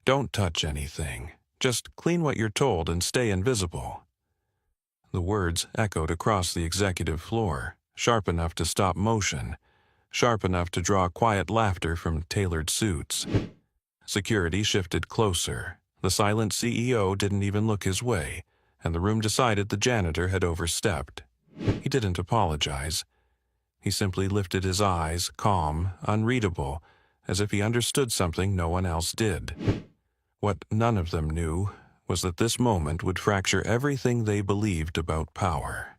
Don't touch anything. Just clean what you're told and stay invisible. The words echoed across the executive floor, sharp enough to stop motion, sharp enough to draw quiet laughter from tailored suits. Security shifted closer. The silent CEO didn't even look his way, and the room decided the janitor had overstepped. He didn't apologize. He simply lifted his eyes, calm, unreadable, as if he understood something no one else did. What none of them knew was that this moment would fracture everything they believed about power.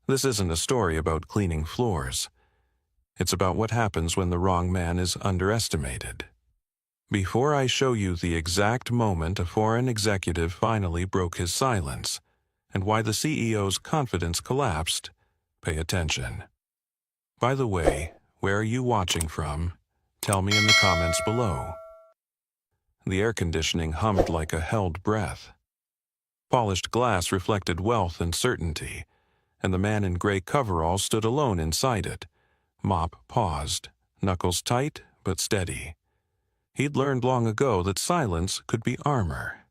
This isn't a story about cleaning floors. It's about what happens when the wrong man is underestimated. Before I show you the exact moment a foreign executive finally broke his silence, and why the CEO's confidence collapsed, pay attention. By the way, where are you watching from? Tell me in the comments below. The air conditioning hummed like a held breath. Polished glass reflected wealth and certainty, and the man in gray coveralls stood alone inside it. Mop paused, knuckles tight but steady. He'd learned long ago that silence could be armor.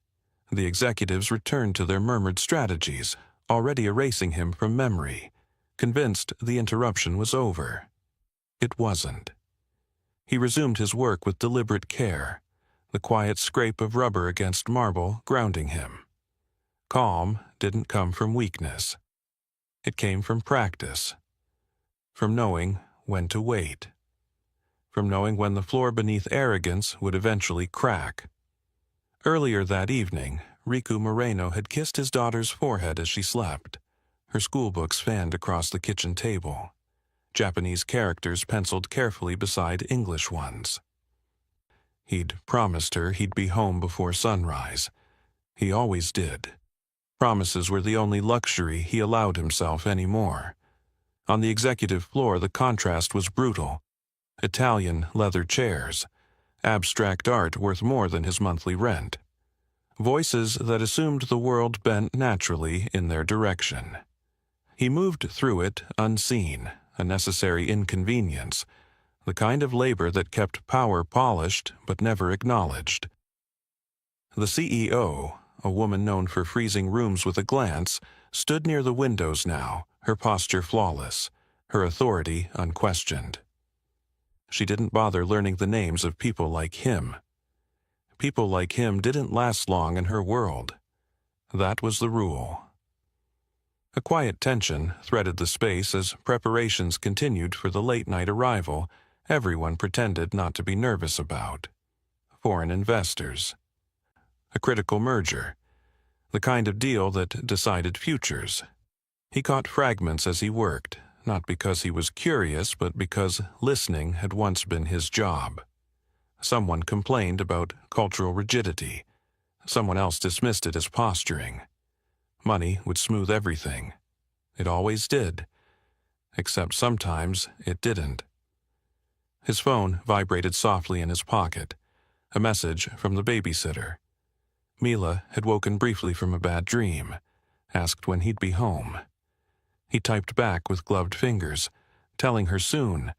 The executives returned to their murmured strategies, already erasing him from memory, convinced the interruption was over. It wasn't. He resumed his work with deliberate care, the quiet scrape of rubber against marble grounding him. Calm didn't come from weakness. It came from practice, from knowing when to wait, from knowing when the floor beneath arrogance would eventually crack. Earlier that evening, Riku Moreno had kissed his daughter's forehead as she slept, her schoolbooks fanned across the kitchen table, Japanese characters penciled carefully beside English ones. He'd promised her he'd be home before sunrise. He always did. Promises were the only luxury he allowed himself anymore. On the executive floor, the contrast was brutal. Italian leather chairs, abstract art worth more than his monthly rent. Voices that assumed the world bent naturally in their direction. He moved through it unseen, a necessary inconvenience, the kind of labor that kept power polished but never acknowledged. The CEO, a woman known for freezing rooms with a glance, stood near the windows now, her posture flawless, her authority unquestioned. She didn't bother learning the names of people like him. People like him didn't last long in her world. That was the rule. A quiet tension threaded the space as preparations continued for the late-night arrival everyone pretended not to be nervous about. Foreign investors. A critical merger. The kind of deal that decided futures. He caught fragments as he worked, not because he was curious, but because listening had once been his job. Someone complained about cultural rigidity. Someone else dismissed it as posturing. Money would smooth everything. It always did. Except sometimes it didn't. His phone vibrated softly in his pocket. A message from the babysitter. Mila had woken briefly from a bad dream, asked when he'd be home. He typed back with gloved fingers, telling her soon,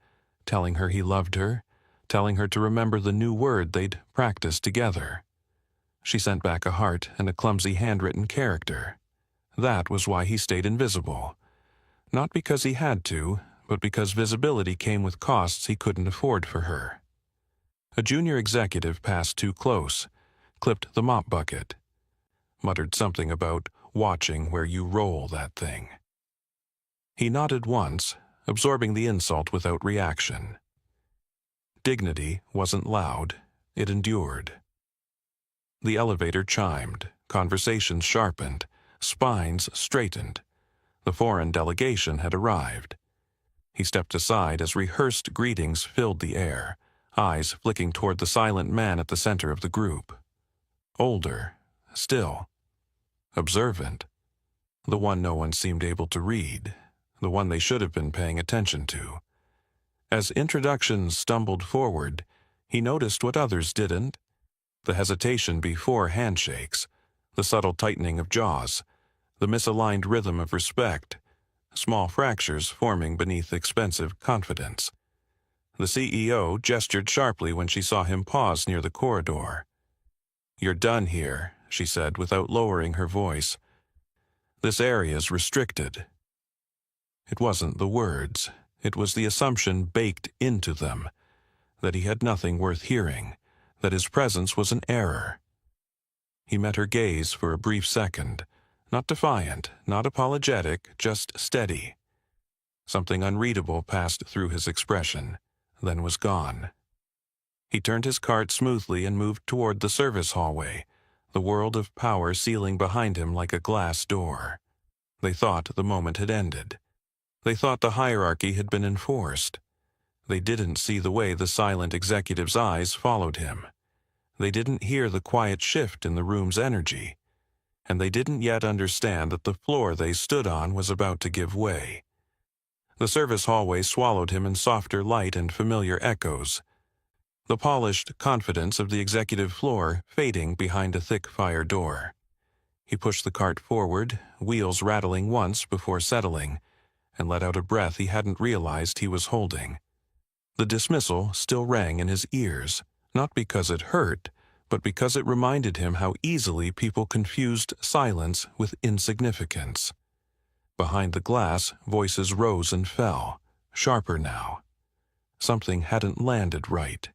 telling her he loved her, telling her to remember the new word they'd practiced together. She sent back a heart and a clumsy handwritten character. That was why he stayed invisible. Not because he had to, but because visibility came with costs he couldn't afford for her. A junior executive passed too close, clipped the mop bucket, muttered something about watching where you roll that thing. He nodded once, absorbing the insult without reaction. Dignity wasn't loud, it endured. The elevator chimed, conversations sharpened, spines straightened. The foreign delegation had arrived. He stepped aside as rehearsed greetings filled the air, eyes flicking toward the silent man at the center of the group. Older, still. Observant. The one no one seemed able to read, the one they should have been paying attention to. As introductions stumbled forward, he noticed what others didn't. The hesitation before handshakes, the subtle tightening of jaws, the misaligned rhythm of respect, small fractures forming beneath expensive confidence. The CEO gestured sharply when she saw him pause near the corridor. "You're done here," she said without lowering her voice. "This area's restricted." It wasn't the words. It was the assumption baked into them, that he had nothing worth hearing, that his presence was an error. He met her gaze for a brief second, not defiant, not apologetic, just steady. Something unreadable passed through his expression, then was gone. He turned his cart smoothly and moved toward the service hallway, the world of power sealing behind him like a glass door. They thought the moment had ended. They thought the hierarchy had been enforced. They didn't see the way the silent executive's eyes followed him. They didn't hear the quiet shift in the room's energy. And they didn't yet understand that the floor they stood on was about to give way. The service hallway swallowed him in softer light and familiar echoes, the polished confidence of the executive floor fading behind a thick fire door. He pushed the cart forward, wheels rattling once before settling, and let out a breath he hadn't realized he was holding. The dismissal still rang in his ears, not because it hurt, but because it reminded him how easily people confused silence with insignificance. Behind the glass, voices rose and fell, sharper now. Something hadn't landed right.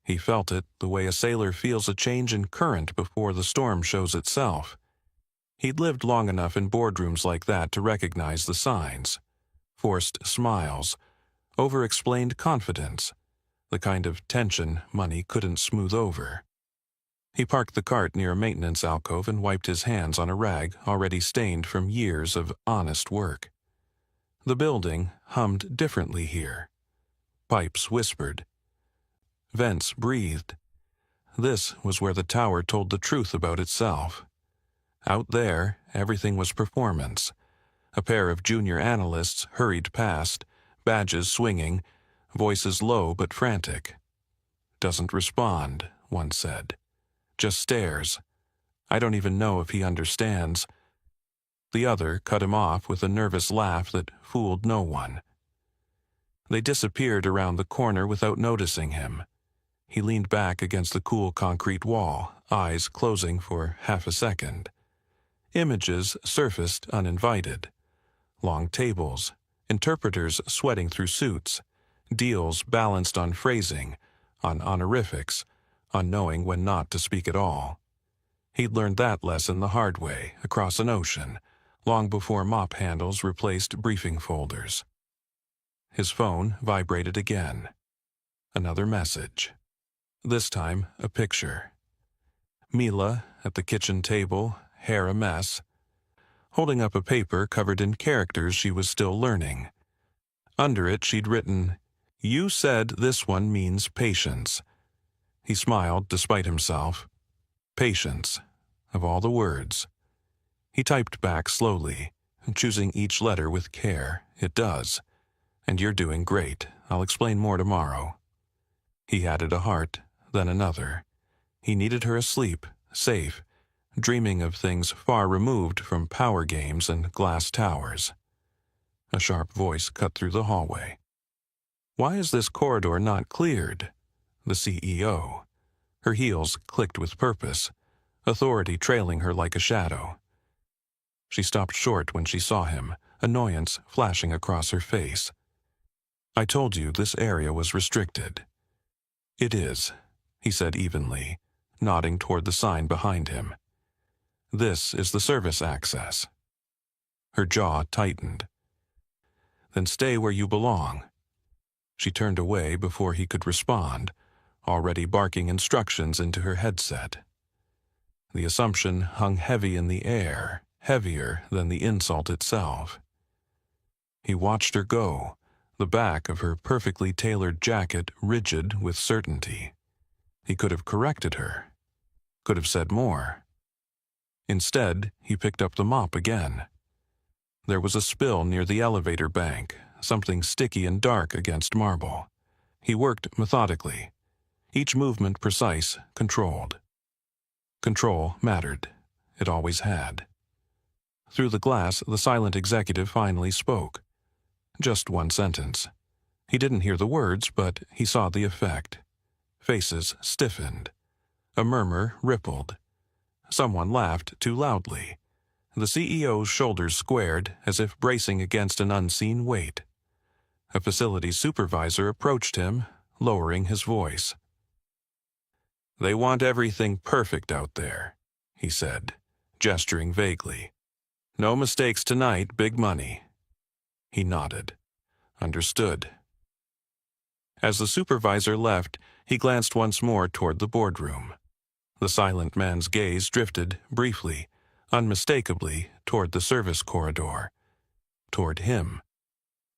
He felt it the way a sailor feels a change in current before the storm shows itself. He'd lived long enough in boardrooms like that to recognize the signs. Forced smiles, over-explained confidence, the kind of tension money couldn't smooth over. He parked the cart near a maintenance alcove and wiped his hands on a rag already stained from years of honest work. The building hummed differently here. Pipes whispered. Vents breathed. This was where the tower told the truth about itself. Out there, everything was performance. A pair of junior analysts hurried past, badges swinging, voices low but frantic. "Doesn't respond," one said. "Just stares. I don't even know if he understands." The other cut him off with a nervous laugh that fooled no one. They disappeared around the corner without noticing him. He leaned back against the cool concrete wall, eyes closing for half a second. Images surfaced uninvited. Long tables, interpreters sweating through suits, deals balanced on phrasing, on honorifics, on knowing when not to speak at all. He'd learned that lesson the hard way, across an ocean, long before mop handles replaced briefing folders. His phone vibrated again. Another message. This time, a picture. Mila, at the kitchen table, hair a mess, holding up a paper covered in characters she was still learning. Under it, she'd written, "You said this one means patience." He smiled despite himself. Patience, of all the words. He typed back slowly, choosing each letter with care. "It does. And you're doing great. I'll explain more tomorrow." He added a heart, then another. He needed her asleep, safe, dreaming of things far removed from power games and glass towers. A sharp voice cut through the hallway. "Why is this corridor not cleared?" The CEO. Her heels clicked with purpose, authority trailing her like a shadow. She stopped short when she saw him, annoyance flashing across her face. "I told you this area was restricted." "It is," he said evenly, nodding toward the sign behind him. "This is the service access." Her jaw tightened. "Then stay where you belong." She turned away before he could respond, already barking instructions into her headset. The assumption hung heavy in the air, heavier than the insult itself. He watched her go, the back of her perfectly tailored jacket rigid with certainty. He could have corrected her, could have said more. Instead, he picked up the mop again. There was a spill near the elevator bank, something sticky and dark against marble. He worked methodically, each movement precise, controlled. Control mattered. It always had. Through the glass, the silent executive finally spoke. Just one sentence. He didn't hear the words, but he saw the effect. Faces stiffened. A murmur rippled. Someone laughed too loudly. The CEO's shoulders squared as if bracing against an unseen weight. A facilities supervisor approached him, lowering his voice. "They want everything perfect out there," he said, gesturing vaguely. "No mistakes tonight, big money." He nodded. Understood. As the supervisor left, he glanced once more toward the boardroom. The silent man's gaze drifted, briefly, unmistakably, toward the service corridor. Toward him.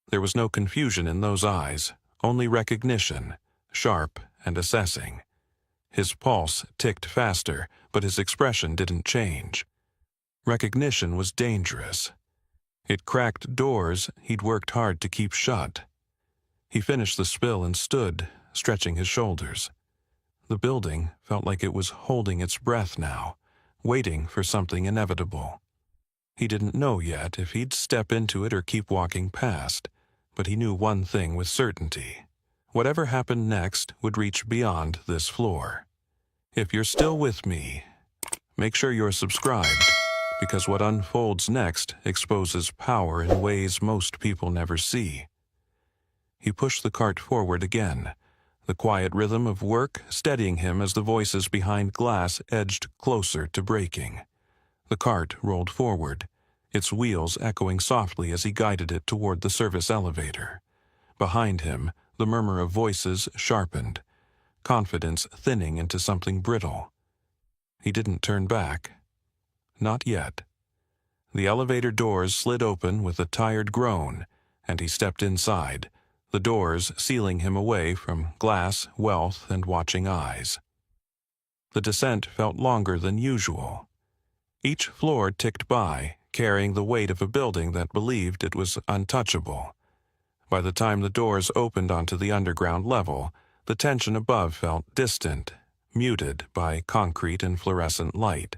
There was no confusion in those eyes, only recognition, sharp and assessing. His pulse ticked faster, but his expression didn't change. Recognition was dangerous. It cracked doors he'd worked hard to keep shut. He finished the spill and stood, stretching his shoulders. The building felt like it was holding its breath now, waiting for something inevitable. He didn't know yet if he'd step into it or keep walking past, but he knew one thing with certainty. Whatever happened next would reach beyond this floor. If you're still with me, make sure you're subscribed, because what unfolds next exposes power in ways most people never see. He pushed the cart forward again, the quiet rhythm of work steadying him as the voices behind glass edged closer to braking. The cart rolled forward, its wheels echoing softly as he guided it toward the service elevator. Behind him, the murmur of voices sharpened, confidence thinning into something brittle. He didn't turn back. Not yet. The elevator doors slid open with a tired groan, and he stepped inside, the doors sealing him away from glass, wealth, and watching eyes. The descent felt longer than usual. Each floor ticked by, carrying the weight of a building that believed it was untouchable. By the time the doors opened onto the underground level, the tension above felt distant, muted by concrete and fluorescent light.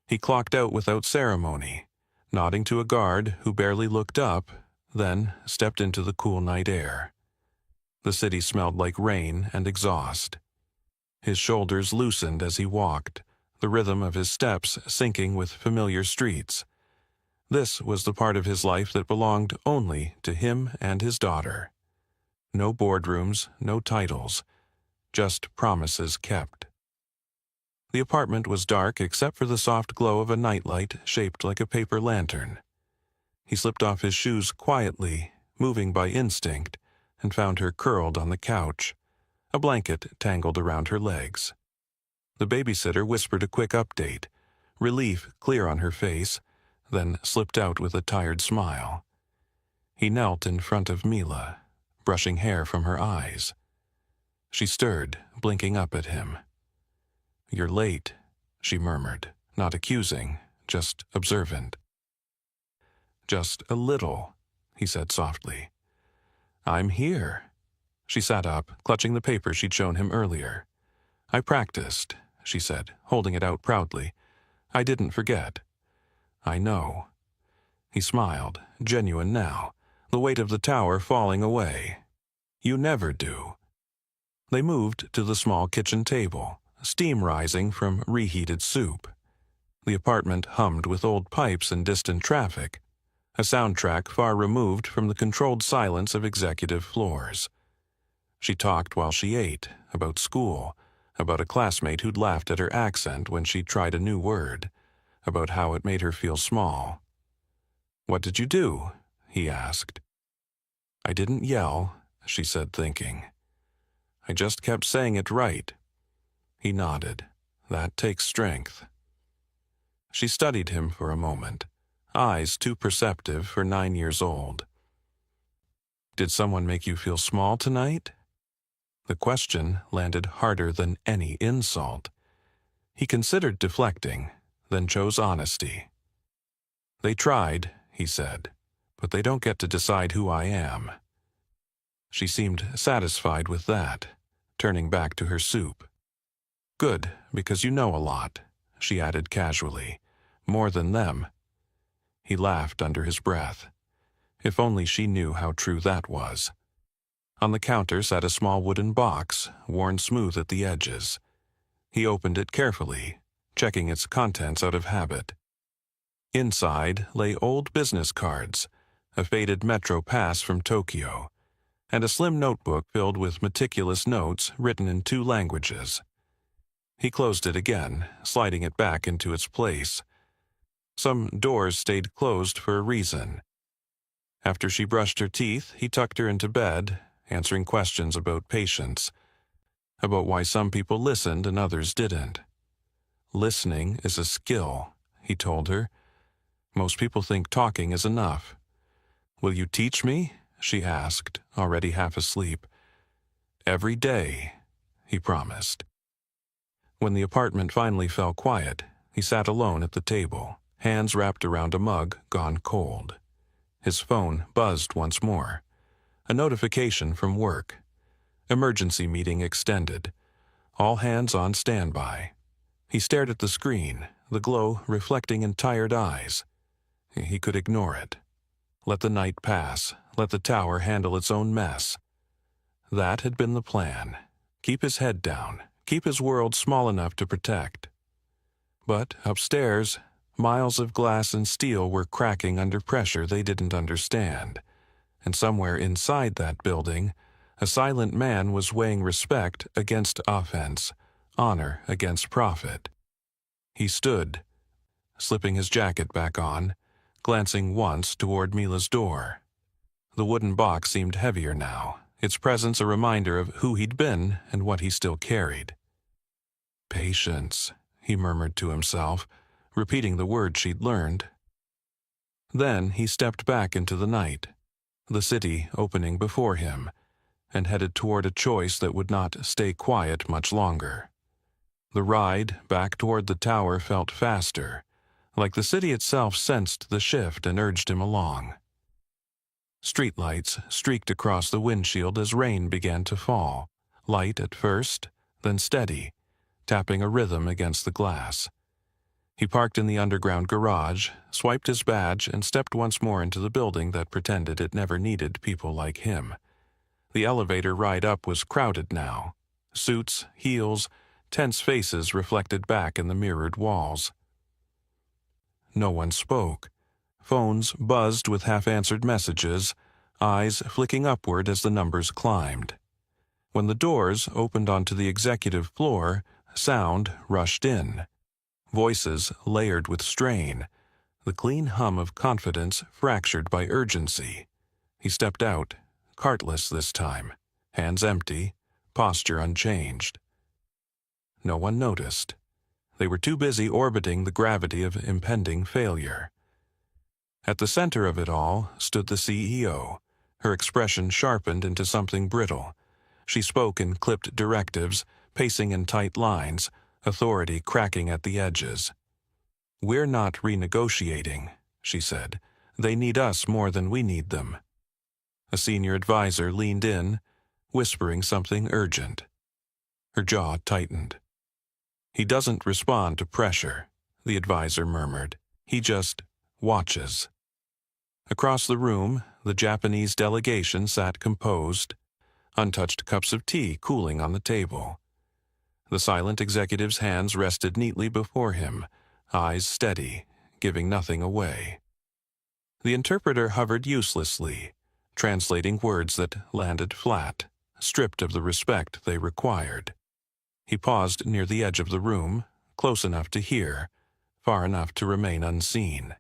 He clocked out without ceremony, nodding to a guard who barely looked up, then stepped into the cool night air. The city smelled like rain and exhaust. His shoulders loosened as he walked, the rhythm of his steps syncing with familiar streets. This was the part of his life that belonged only to him and his daughter. No boardrooms, no titles, just promises kept. The apartment was dark except for the soft glow of a nightlight shaped like a paper lantern. He slipped off his shoes quietly, moving by instinct, and found her curled on the couch, a blanket tangled around her legs. The babysitter whispered a quick update, relief clear on her face, then slipped out with a tired smile. He knelt in front of Mila, brushing hair from her eyes. She stirred, blinking up at him. "You're late," she murmured, not accusing, just observant. "Just a little," he said softly. "I'm here." She sat up, clutching the paper she'd shown him earlier. "I practiced," she said, holding it out proudly. "I didn't forget." "I know." He smiled, genuine now, the weight of the tower falling away. "You never do." They moved to the small kitchen table, steam rising from reheated soup. The apartment hummed with old pipes and distant traffic, a soundtrack far removed from the controlled silence of executive floors. She talked while she ate, about school, about a classmate who'd laughed at her accent when she tried a new word, about how it made her feel small. "What did you do?" he asked. "I didn't yell," she said, thinking. "I just kept saying it right." He nodded. "That takes strength." She studied him for a moment, eyes too perceptive for 9 years old. "Did someone make you feel small tonight?" The question landed harder than any insult. He considered deflecting, then chose honesty. "They tried," he said, "but they don't get to decide who I am." She seemed satisfied with that, turning back to her soup. "Good, because you know a lot," she added casually. "More than them." He laughed under his breath. If only she knew how true that was. On the counter sat a small wooden box, worn smooth at the edges. He opened it carefully, checking its contents out of habit. Inside lay old business cards, a faded metro pass from Tokyo, and a slim notebook filled with meticulous notes written in 2 languages. He closed it again, sliding it back into its place. Some doors stayed closed for a reason. After she brushed her teeth, he tucked her into bed, answering questions about patience, about why some people listened and others didn't. Listening is a skill, he told her. Most people think talking is enough. Will you teach me? She asked, already half asleep. Every day, he promised. When the apartment finally fell quiet, he sat alone at the table, hands wrapped around a mug gone cold. His phone buzzed once more. A notification from work. Emergency meeting extended. All hands on standby. He stared at the screen, the glow reflecting in tired eyes. He could ignore it. Let the night pass. Let the tower handle its own mess. That had been the plan. Keep his head down. Keep his world small enough to protect. But upstairs, miles of glass and steel were cracking under pressure they didn't understand. And somewhere inside that building, a silent man was weighing respect against offense, honor against profit. He stood, slipping his jacket back on, glancing once toward Mila's door. The wooden box seemed heavier now, its presence a reminder of who he'd been and what he still carried. Patience, he murmured to himself, repeating the word she'd learned. Then he stepped back into the night, the city opening before him, and headed toward a choice that would not stay quiet much longer. The ride back toward the tower felt faster, like the city itself sensed the shift and urged him along. Streetlights streaked across the windshield as rain began to fall, light at first, then steady, tapping a rhythm against the glass. He parked in the underground garage, swiped his badge, and stepped once more into the building that pretended it never needed people like him. The elevator ride up was crowded now. Suits, heels, tense faces reflected back in the mirrored walls. No one spoke. Phones buzzed with half-answered messages, eyes flicking upward as the numbers climbed. When the doors opened onto the executive floor, sound rushed in. Voices layered with strain, the clean hum of confidence fractured by urgency. He stepped out, cartless this time, hands empty, posture unchanged. No one noticed. They were too busy orbiting the gravity of impending failure. At the center of it all stood the CEO, her expression sharpened into something brittle. She spoke in clipped directives, pacing in tight lines, authority cracking at the edges. "We're not renegotiating," she said. "They need us more than we need them." A senior advisor leaned in, whispering something urgent. Her jaw tightened. "He doesn't respond to pressure," the advisor murmured. "He just watches." Across the room, the Japanese delegation sat composed, untouched cups of tea cooling on the table. The silent executive's hands rested neatly before him, eyes steady, giving nothing away. The interpreter hovered uselessly, translating words that landed flat, stripped of the respect they required. He paused near the edge of the room, close enough to hear, far enough to remain unseen.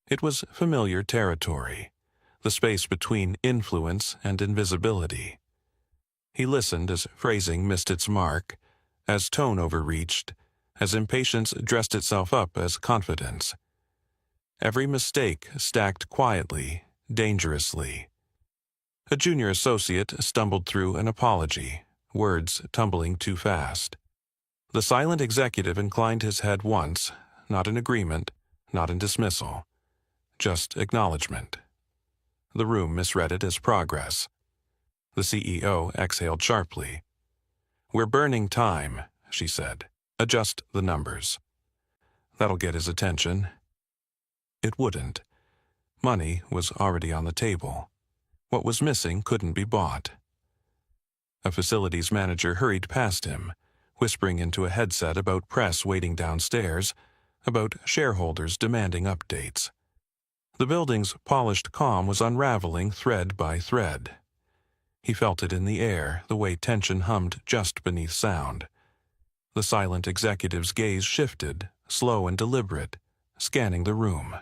It was familiar territory, the space between influence and invisibility. He listened as phrasing missed its mark, as tone overreached, as impatience dressed itself up as confidence. Every mistake stacked quietly, dangerously. A junior associate stumbled through an apology, words tumbling too fast. The silent executive inclined his head once, not in agreement, not in dismissal, just acknowledgement. The room misread it as progress. The CEO exhaled sharply. "We're burning time," she said. "Adjust the numbers." That'll get his attention. It wouldn't. Money was already on the table. What was missing couldn't be bought. A facilities manager hurried past him, whispering into a headset about press waiting downstairs, about shareholders demanding updates. The building's polished calm was unraveling thread by thread. He felt it in the air, the way tension hummed just beneath sound. The silent executive's gaze shifted, slow and deliberate, scanning the room.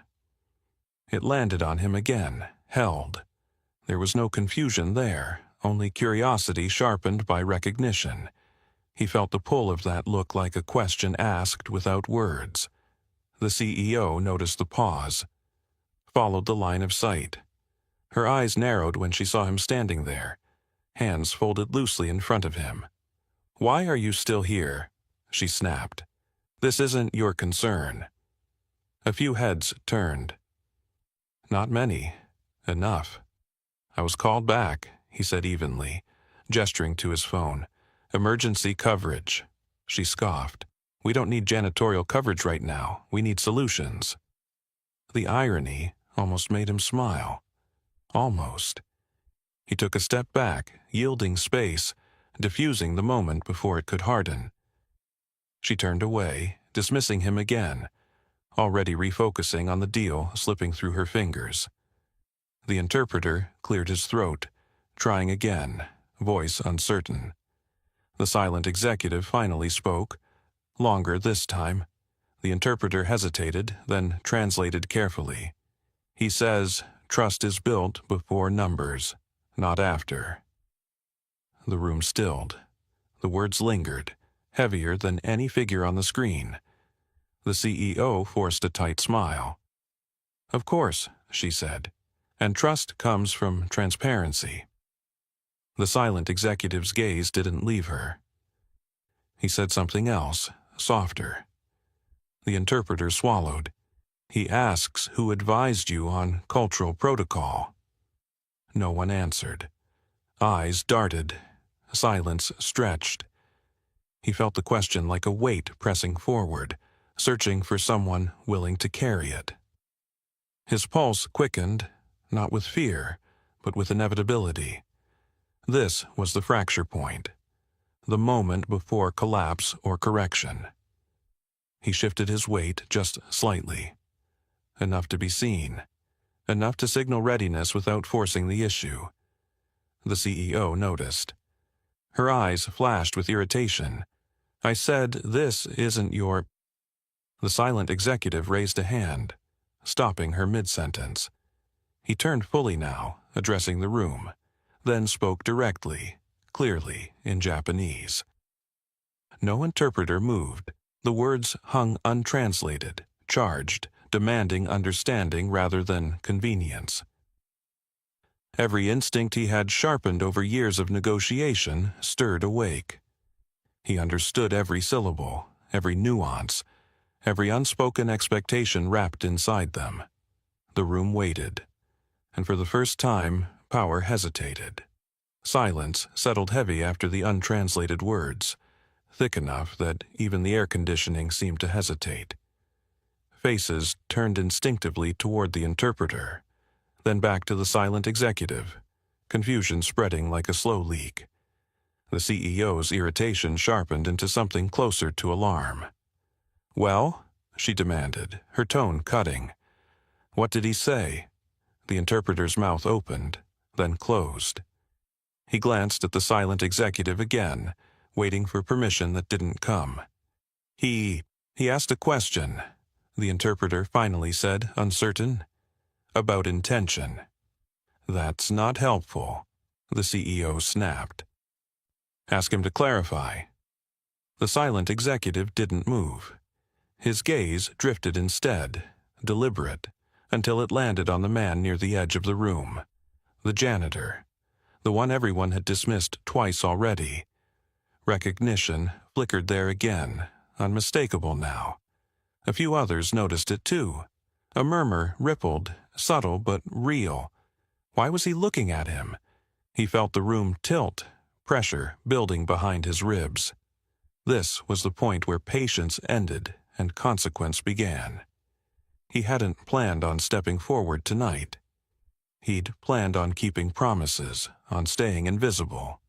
It landed on him again, held. There was no confusion there, only curiosity sharpened by recognition. He felt the pull of that look like a question asked without words. The CEO noticed the pause, followed the line of sight. Her eyes narrowed when she saw him standing there, hands folded loosely in front of him. "Why are you still here?" she snapped. "This isn't your concern." A few heads turned. "Not many. Enough." "I was called back," he said evenly, gesturing to his phone. "Emergency coverage." She scoffed. "We don't need janitorial coverage right now. We need solutions." The irony almost made him smile. Almost. He took a step back, yielding space, diffusing the moment before it could harden. She turned away, dismissing him again, already refocusing on the deal slipping through her fingers. The interpreter cleared his throat, trying again, voice uncertain. The silent executive finally spoke, longer this time. The interpreter hesitated, then translated carefully. He says, "Trust is built before numbers, not after." The room stilled. The words lingered, heavier than any figure on the screen. The CEO forced a tight smile. "Of course," she said, "and trust comes from transparency." The silent executive's gaze didn't leave her. He said something else, softer. The interpreter swallowed. "He asks who advised you on cultural protocol." No one answered. Eyes darted. Silence stretched. He felt the question like a weight pressing forward, searching for someone willing to carry it. His pulse quickened, not with fear, but with inevitability. This was the fracture point, the moment before collapse or correction. He shifted his weight just slightly, enough to be seen, enough to signal readiness without forcing the issue. The CEO noticed. Her eyes flashed with irritation. "I said this isn't your—" The silent executive raised a hand, stopping her mid-sentence. He turned fully now, addressing the room, then spoke directly, clearly, in Japanese. No interpreter moved. The words hung untranslated, charged, demanding understanding rather than convenience. Every instinct he had sharpened over years of negotiation stirred awake. He understood every syllable, every nuance, every unspoken expectation wrapped inside them. The room waited, and for the first time, power hesitated. Silence settled heavy after the untranslated words, thick enough that even the air conditioning seemed to hesitate. Faces turned instinctively toward the interpreter, then back to the silent executive, confusion spreading like a slow leak. The CEO's irritation sharpened into something closer to alarm. "Well?" she demanded, her tone cutting. "What did he say?" The interpreter's mouth opened, then closed. He glanced at the silent executive again, waiting for permission that didn't come. He asked a question," the interpreter finally said, uncertain. "About intention." "That's not helpful," the CEO snapped. "Ask him to clarify." The silent executive didn't move. His gaze drifted instead, deliberate, until it landed on the man near the edge of the room. The janitor. The one everyone had dismissed twice already. Recognition flickered there again, unmistakable now. A few others noticed it too. A murmur rippled, subtle but real. Why was he looking at him? He felt the room tilt, pressure building behind his ribs. This was the point where patience ended and consequence began. He hadn't planned on stepping forward tonight. He'd planned on keeping promises, on staying invisible.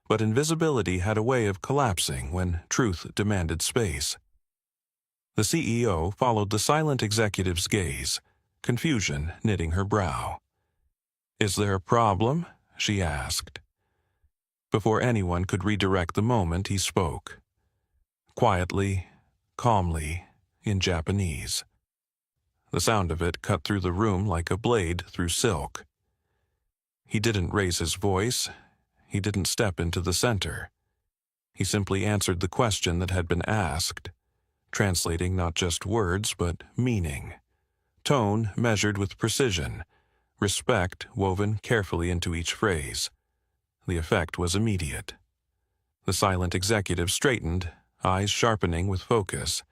But invisibility had a way of collapsing when truth demanded space. The CEO followed the silent executive's gaze, confusion knitting her brow. "Is there a problem?" she asked. Before anyone could redirect the moment, he spoke. Quietly, calmly, in Japanese. The sound of it cut through the room like a blade through silk. He didn't raise his voice. He didn't step into the center. He simply answered the question that had been asked, translating not just words but meaning. Tone measured with precision, respect woven carefully into each phrase. The effect was immediate. The silent executive straightened, eyes sharpening with focus.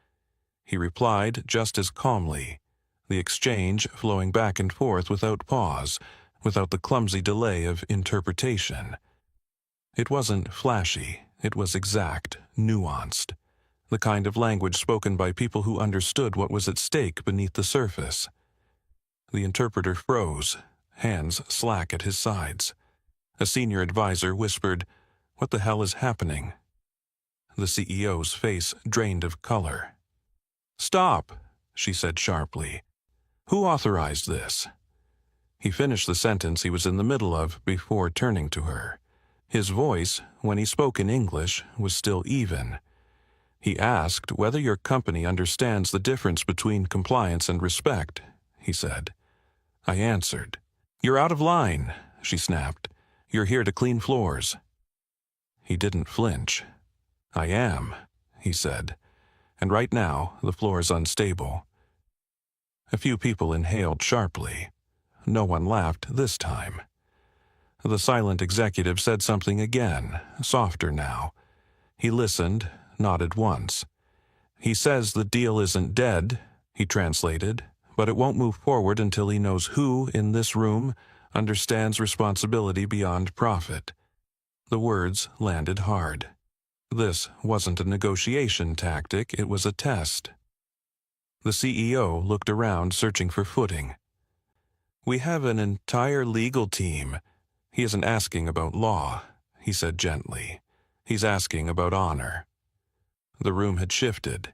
He replied just as calmly, the exchange flowing back and forth without pause, without the clumsy delay of interpretation. It wasn't flashy, it was exact, nuanced, the kind of language spoken by people who understood what was at stake beneath the surface. The interpreter froze, hands slack at his sides. A senior advisor whispered, "What the hell is happening?" The CEO's face drained of color. "Stop," she said sharply. "Who authorized this?" He finished the sentence he was in the middle of before turning to her. His voice, when he spoke in English, was still even. "He asked whether your company understands the difference between compliance and respect," he said. I answered. "You're out of line," she snapped. "You're here to clean floors." He didn't flinch. "I am," he said. "And right now, the floor is unstable." A few people inhaled sharply. No one laughed this time. The silent executive said something again, softer now. He listened, nodded once. "He says the deal isn't dead," he translated, "but it won't move forward until he knows who in this room understands responsibility beyond profit." The words landed hard. This wasn't a negotiation tactic, it was a test. The CEO looked around, searching for footing. "We have an entire legal team. He isn't asking about law," he said gently. "He's asking about honor." The room had shifted.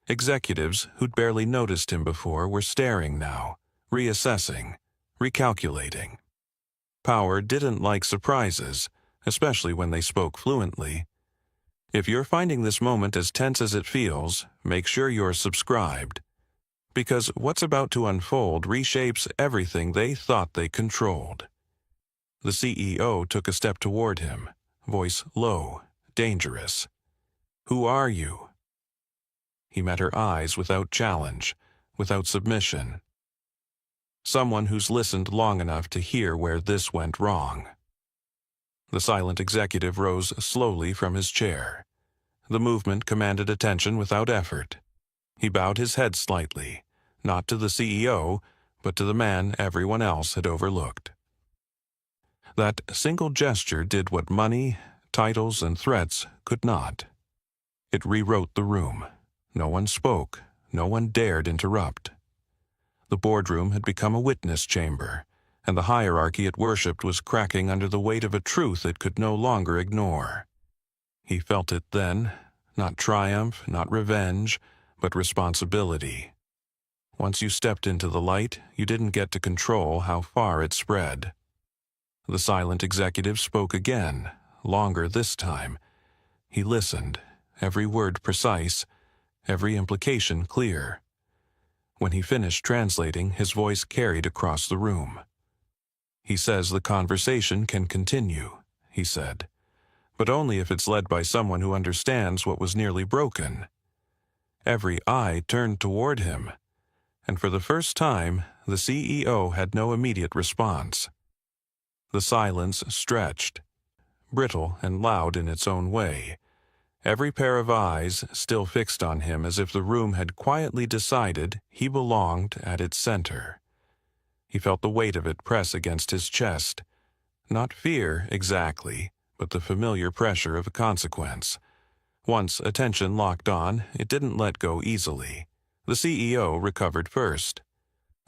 Executives who'd barely noticed him before were staring now, reassessing, recalculating. Power didn't like surprises, especially when they spoke fluently. If you're finding this moment as tense as it feels, make sure you're subscribed. Because what's about to unfold reshapes everything they thought they controlled. The CEO took a step toward him, voice low, dangerous. "Who are you?" He met her eyes without challenge, without submission. Someone who's listened long enough to hear where this went wrong. The silent executive rose slowly from his chair. The movement commanded attention without effort. He bowed his head slightly, not to the CEO, but to the man everyone else had overlooked. That single gesture did what money, titles, and threats could not. It rewrote the room. No one spoke. No one dared interrupt. The boardroom had become a witness chamber, and the hierarchy it worshipped was cracking under the weight of a truth it could no longer ignore. He felt it then, not triumph, not revenge, but responsibility. Once you stepped into the light, you didn't get to control how far it spread. The silent executive spoke again, longer this time. He listened, every word precise, every implication clear. When he finished translating, his voice carried across the room. "He says the conversation can continue," he said, "but only if it's led by someone who understands what was nearly broken." Every eye turned toward him, and for the first time, the CEO had no immediate response. The silence stretched, brittle and loud in its own way. Every pair of eyes still fixed on him as if the room had quietly decided he belonged at its center. He felt the weight of it press against his chest. Not fear, exactly, but the familiar pressure of a consequence. Once attention locked on, it didn't let go easily. The CEO recovered first.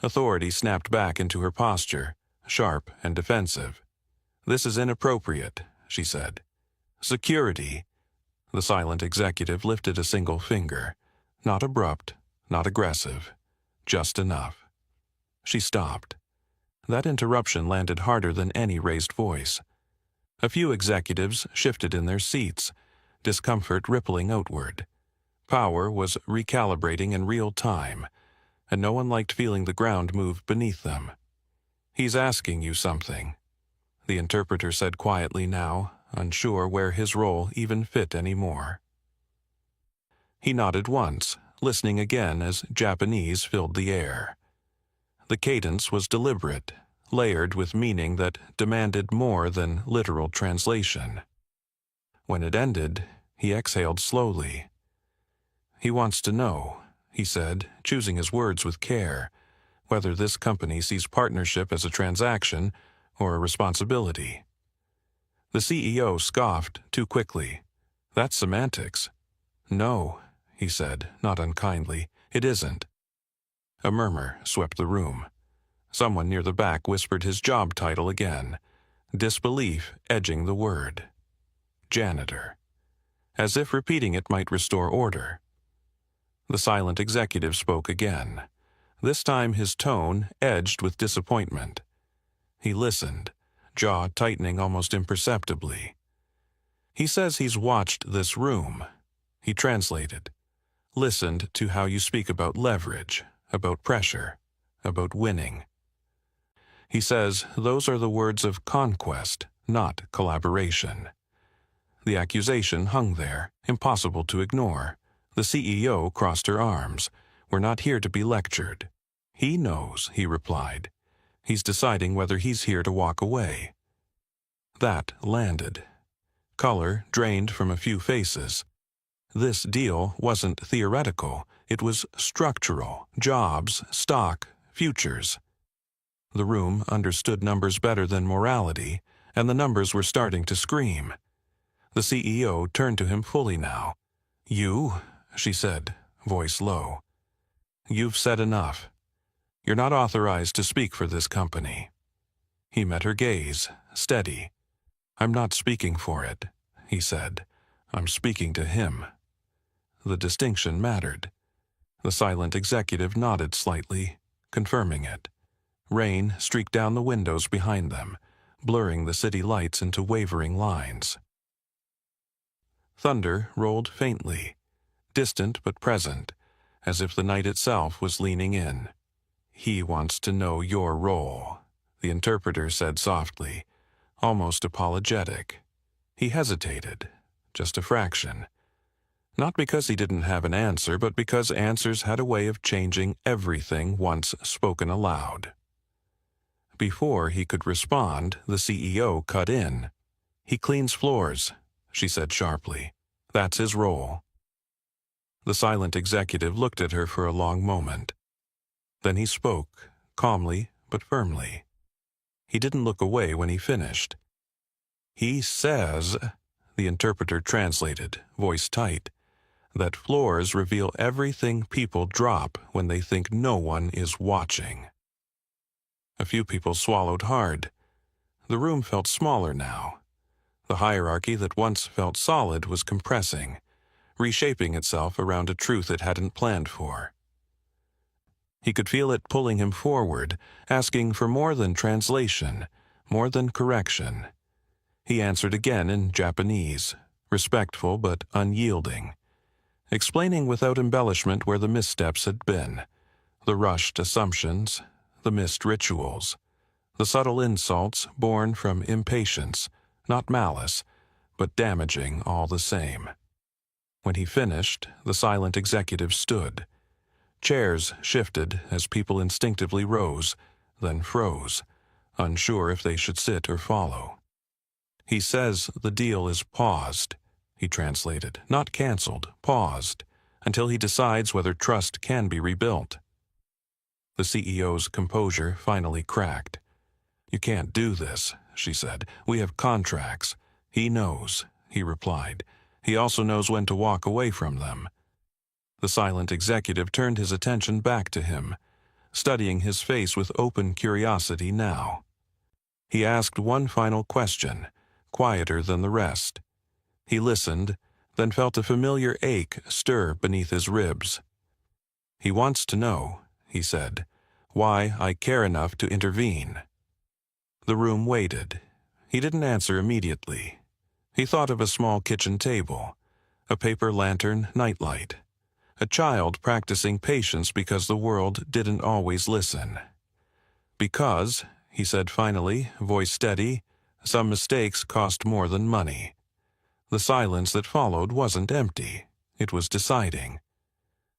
Authority snapped back into her posture, sharp and defensive. "This is inappropriate," she said. Security. The silent executive lifted a single finger. Not abrupt, not aggressive. Just enough. She stopped. That interruption landed harder than any raised voice. A few executives shifted in their seats, discomfort rippling outward. Power was recalibrating in real time, and no one liked feeling the ground move beneath them. "He's asking you something," the interpreter said quietly now, unsure where his role even fit anymore. He nodded once, listening again as Japanese filled the air. The cadence was deliberate, layered with meaning that demanded more than literal translation. When it ended, he exhaled slowly. "He wants to know," he said, choosing his words with care, "whether this company sees partnership as a transaction or a responsibility." The CEO scoffed too quickly. "That's semantics." "No," he said, not unkindly, "it isn't." A murmur swept the room. Someone near the back whispered his job title again, disbelief edging the word. Janitor. As if repeating it might restore order. The silent executive spoke again. This time his tone edged with disappointment. He listened, jaw tightening almost imperceptibly. "He says he's watched this room." He translated. "Listened to how you speak about leverage, about pressure, about winning. He says those are the words of conquest, not collaboration." The accusation hung there, impossible to ignore. The CEO crossed her arms. "We're not here to be lectured." "He knows," he replied. "He's deciding whether he's here to walk away." That landed. Color drained from a few faces. This deal wasn't theoretical. It was structural. Jobs, stock, futures. The room understood numbers better than morality, and the numbers were starting to scream. The CEO turned to him fully now. "You," she said, voice low. "You've said enough. You're not authorized to speak for this company." He met her gaze, steady. "I'm not speaking for it," he said. "I'm speaking to him." The distinction mattered. The silent executive nodded slightly, confirming it. Rain streaked down the windows behind them, blurring the city lights into wavering lines. Thunder rolled faintly, distant but present, as if the night itself was leaning in. "He wants to know your role," the interpreter said softly, almost apologetic. He hesitated, just a fraction. Not because he didn't have an answer, but because answers had a way of changing everything once spoken aloud. Before he could respond, the CEO cut in. "He cleans floors," she said sharply. "That's his role." The silent executive looked at her for a long moment. Then he spoke, calmly but firmly. He didn't look away when he finished. "He says," the interpreter translated, voice tight, "that floors reveal everything people drop when they think no one is watching." A few people swallowed hard. The room felt smaller now. The hierarchy that once felt solid was compressing, reshaping itself around a truth it hadn't planned for. He could feel it pulling him forward, asking for more than translation, more than correction. He answered again in Japanese, respectful but unyielding, explaining without embellishment where the missteps had been, the rushed assumptions, the missed rituals, the subtle insults born from impatience, not malice, but damaging all the same. When he finished, the silent executive stood. Chairs shifted as people instinctively rose, then froze, unsure if they should sit or follow. "He says the deal is paused," he translated, "not canceled, paused, until he decides whether trust can be rebuilt." The CEO's composure finally cracked. "You can't do this," she said. "We have contracts." "He knows," he replied. "He also knows when to walk away from them." The silent executive turned his attention back to him, studying his face with open curiosity now. He asked one final question, quieter than the rest. He listened, then felt a familiar ache stir beneath his ribs. "He wants to know," he said, "why I care enough to intervene." The room waited. He didn't answer immediately. He thought of a small kitchen table, a paper lantern nightlight, a child practicing patience because the world didn't always listen. "Because," he said finally, voice steady, "some mistakes cost more than money." The silence that followed wasn't empty. It was deciding.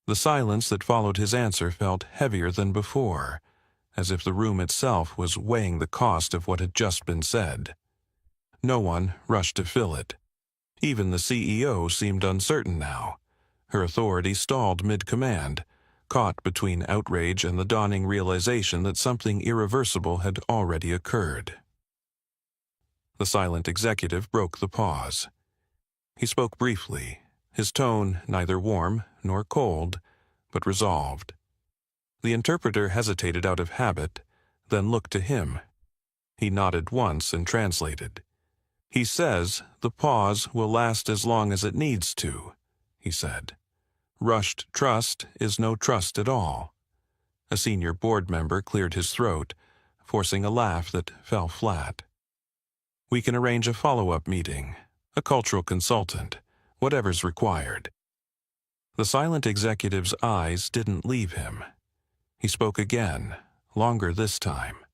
The silence that followed his answer felt heavier than before, as if the room itself was weighing the cost of what had just been said. No one rushed to fill it. Even the CEO seemed uncertain now. Her authority stalled mid-command, caught between outrage and the dawning realization that something irreversible had already occurred. The silent executive broke the pause. He spoke briefly, his tone neither warm nor cold, but resolved. The interpreter hesitated out of habit, then looked to him. He nodded once and translated. "He says the pause will last as long as it needs to," he said. "Rushed trust is no trust at all." A senior board member cleared his throat, forcing a laugh that fell flat. "We can arrange a follow-up meeting, a cultural consultant, whatever's required." The silent executive's eyes didn't leave him. He spoke again, longer this time.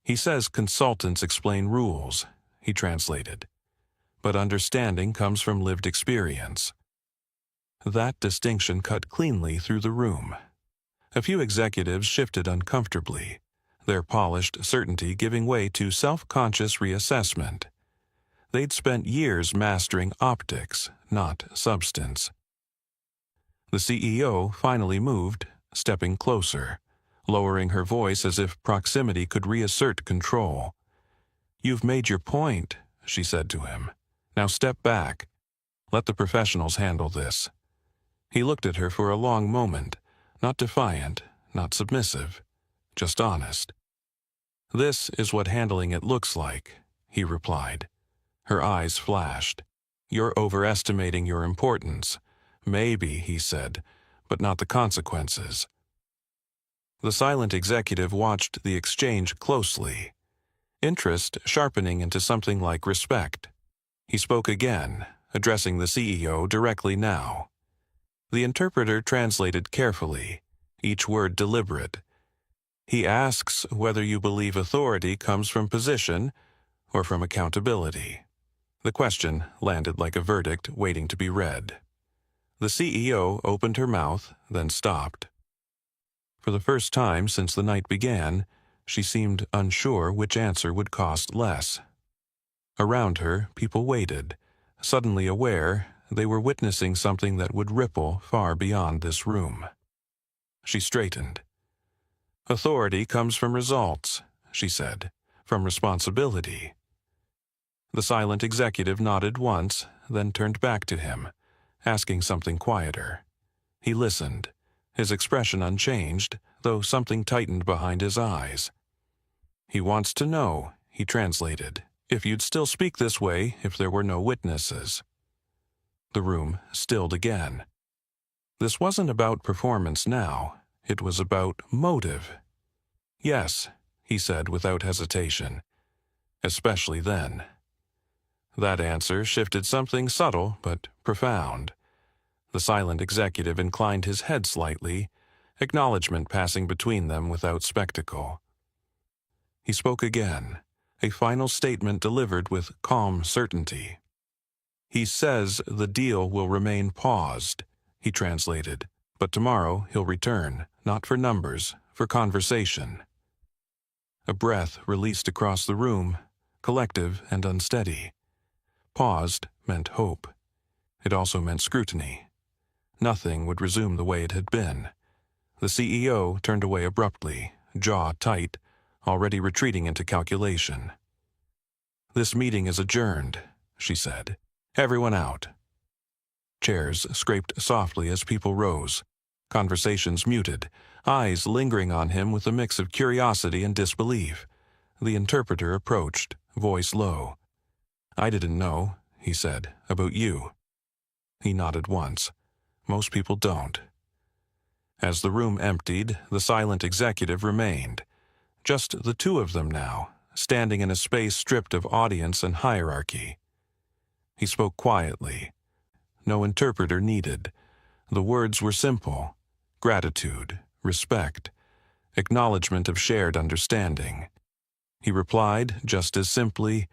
"He says consultants explain rules," he translated. "But understanding comes from lived experience." That distinction cut cleanly through the room. A few executives shifted uncomfortably, their polished certainty giving way to self-conscious reassessment. They'd spent years mastering optics, not substance. The CEO finally moved, stepping closer, lowering her voice as if proximity could reassert control. "You've made your point," she said to him. "Now step back. Let the professionals handle this." He looked at her for a long moment, not defiant, not submissive, just honest. "This is what handling it looks like," he replied. Her eyes flashed. "You're overestimating your importance." "Maybe," he said, "but not the consequences." The silent executive watched the exchange closely, interest sharpening into something like respect. He spoke again, addressing the CEO directly now. The interpreter translated carefully, each word deliberate. "He asks whether you believe authority comes from position or from accountability." The question landed like a verdict waiting to be read. The CEO opened her mouth, then stopped. For the first time since the night began, she seemed unsure which answer would cost less. Around her, people waited, suddenly aware they were witnessing something that would ripple far beyond this room. She straightened. "Authority comes from results," she said, "from responsibility." The silent executive nodded once, then turned back to him, asking something quieter. He listened, his expression unchanged, though something tightened behind his eyes. "He wants to know," he translated, "if you'd still speak this way if there were no witnesses." The room stilled again. This wasn't about performance now. It was about motive. "Yes," he said without hesitation, "especially then." That answer shifted something subtle but profound. The silent executive inclined his head slightly, acknowledgement passing between them without spectacle. He spoke again, a final statement delivered with calm certainty. "He says the deal will remain paused," he translated, "but tomorrow he'll return, not for numbers, for conversation." A breath released across the room, collective and unsteady. Paused meant hope. It also meant scrutiny. Nothing would resume the way it had been. The CEO turned away abruptly, jaw tight, already retreating into calculation. "This meeting is adjourned," she said. "Everyone out." Chairs scraped softly as people rose. Conversations muted, eyes lingering on him with a mix of curiosity and disbelief. The interpreter approached, voice low. "I didn't know," he said, "about you." He nodded once. "Most people don't." As the room emptied, the silent executive remained. Just the two of them now, standing in a space stripped of audience and hierarchy. He spoke quietly. No interpreter needed. The words were simple: gratitude, respect, acknowledgement of shared understanding. He replied just as simply,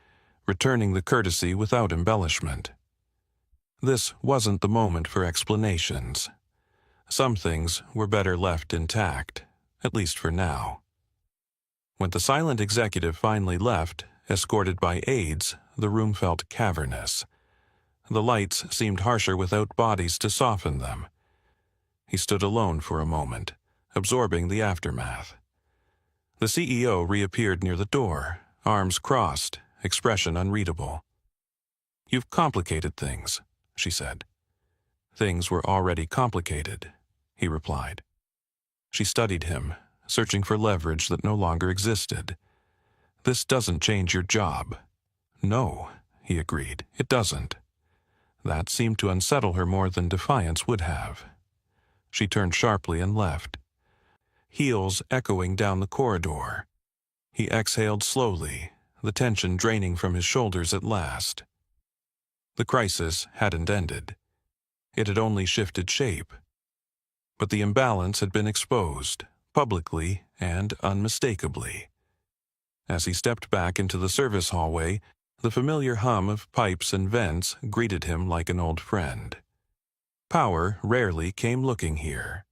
returning the courtesy without embellishment. This wasn't the moment for explanations. Some things were better left intact, at least for now. When the silent executive finally left, escorted by aides, the room felt cavernous. The lights seemed harsher without bodies to soften them. He stood alone for a moment, absorbing the aftermath. The CEO reappeared near the door, arms crossed, expression unreadable. "You've complicated things," she said. "Things were already complicated," he replied. She studied him, searching for leverage that no longer existed. "This doesn't change your job." "No," he agreed, "it doesn't." That seemed to unsettle her more than defiance would have. She turned sharply and left, heels echoing down the corridor. He exhaled slowly, the tension draining from his shoulders at last. The crisis hadn't ended. It had only shifted shape. But the imbalance had been exposed, publicly and unmistakably. As he stepped back into the service hallway, the familiar hum of pipes and vents greeted him like an old friend. Power rarely came looking here.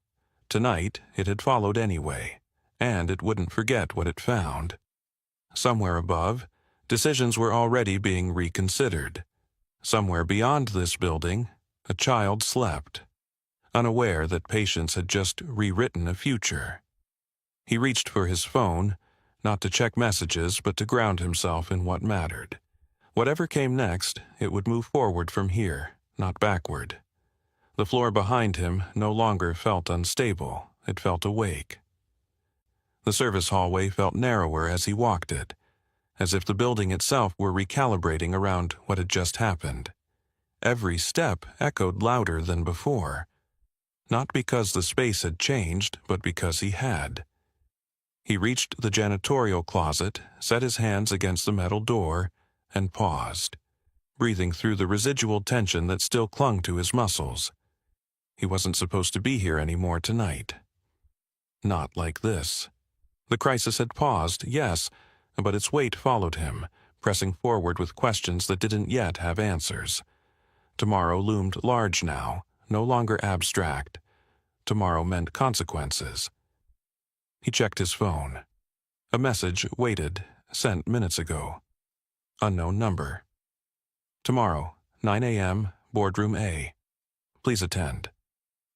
Tonight it had followed anyway, and it wouldn't forget what it found. Somewhere above, decisions were already being reconsidered. Somewhere beyond this building, a child slept, unaware that patience had just rewritten a future. He reached for his phone, not to check messages but to ground himself in what mattered. Whatever came next, it would move forward from here, not backward. The floor behind him no longer felt unstable, it felt awake. The service hallway felt narrower as he walked it, as if the building itself were recalibrating around what had just happened. Every step echoed louder than before, not because the space had changed, but because he had. He reached the janitorial closet, set his hands against the metal door, and paused, breathing through the residual tension that still clung to his muscles. He wasn't supposed to be here anymore tonight. Not like this. The crisis had paused, yes, but its weight followed him, pressing forward with questions that didn't yet have answers. Tomorrow loomed large now, no longer abstract. Tomorrow meant consequences. He checked his phone. A message waited, sent minutes ago. Unknown number. Tomorrow, 9 a.m., Boardroom A. Please attend.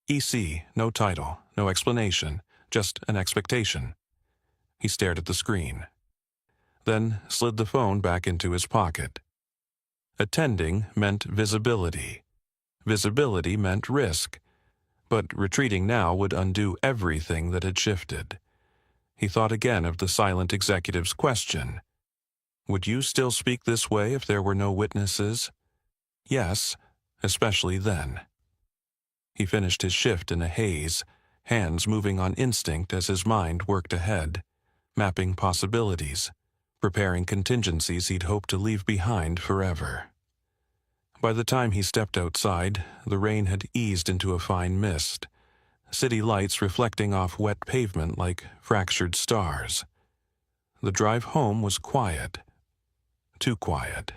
EC, no title, no explanation, just an expectation. He stared at the screen, then slid the phone back into his pocket. Attending meant visibility. Visibility meant risk. But retreating now would undo everything that had shifted. He thought again of the silent executive's question. Would you still speak this way if there were no witnesses? Yes, especially then. He finished his shift in a haze, hands moving on instinct as his mind worked ahead, mapping possibilities, preparing contingencies he'd hoped to leave behind forever. By the time he stepped outside, the rain had eased into a fine mist, city lights reflecting off wet pavement like fractured stars. The drive home was quiet. Too quiet.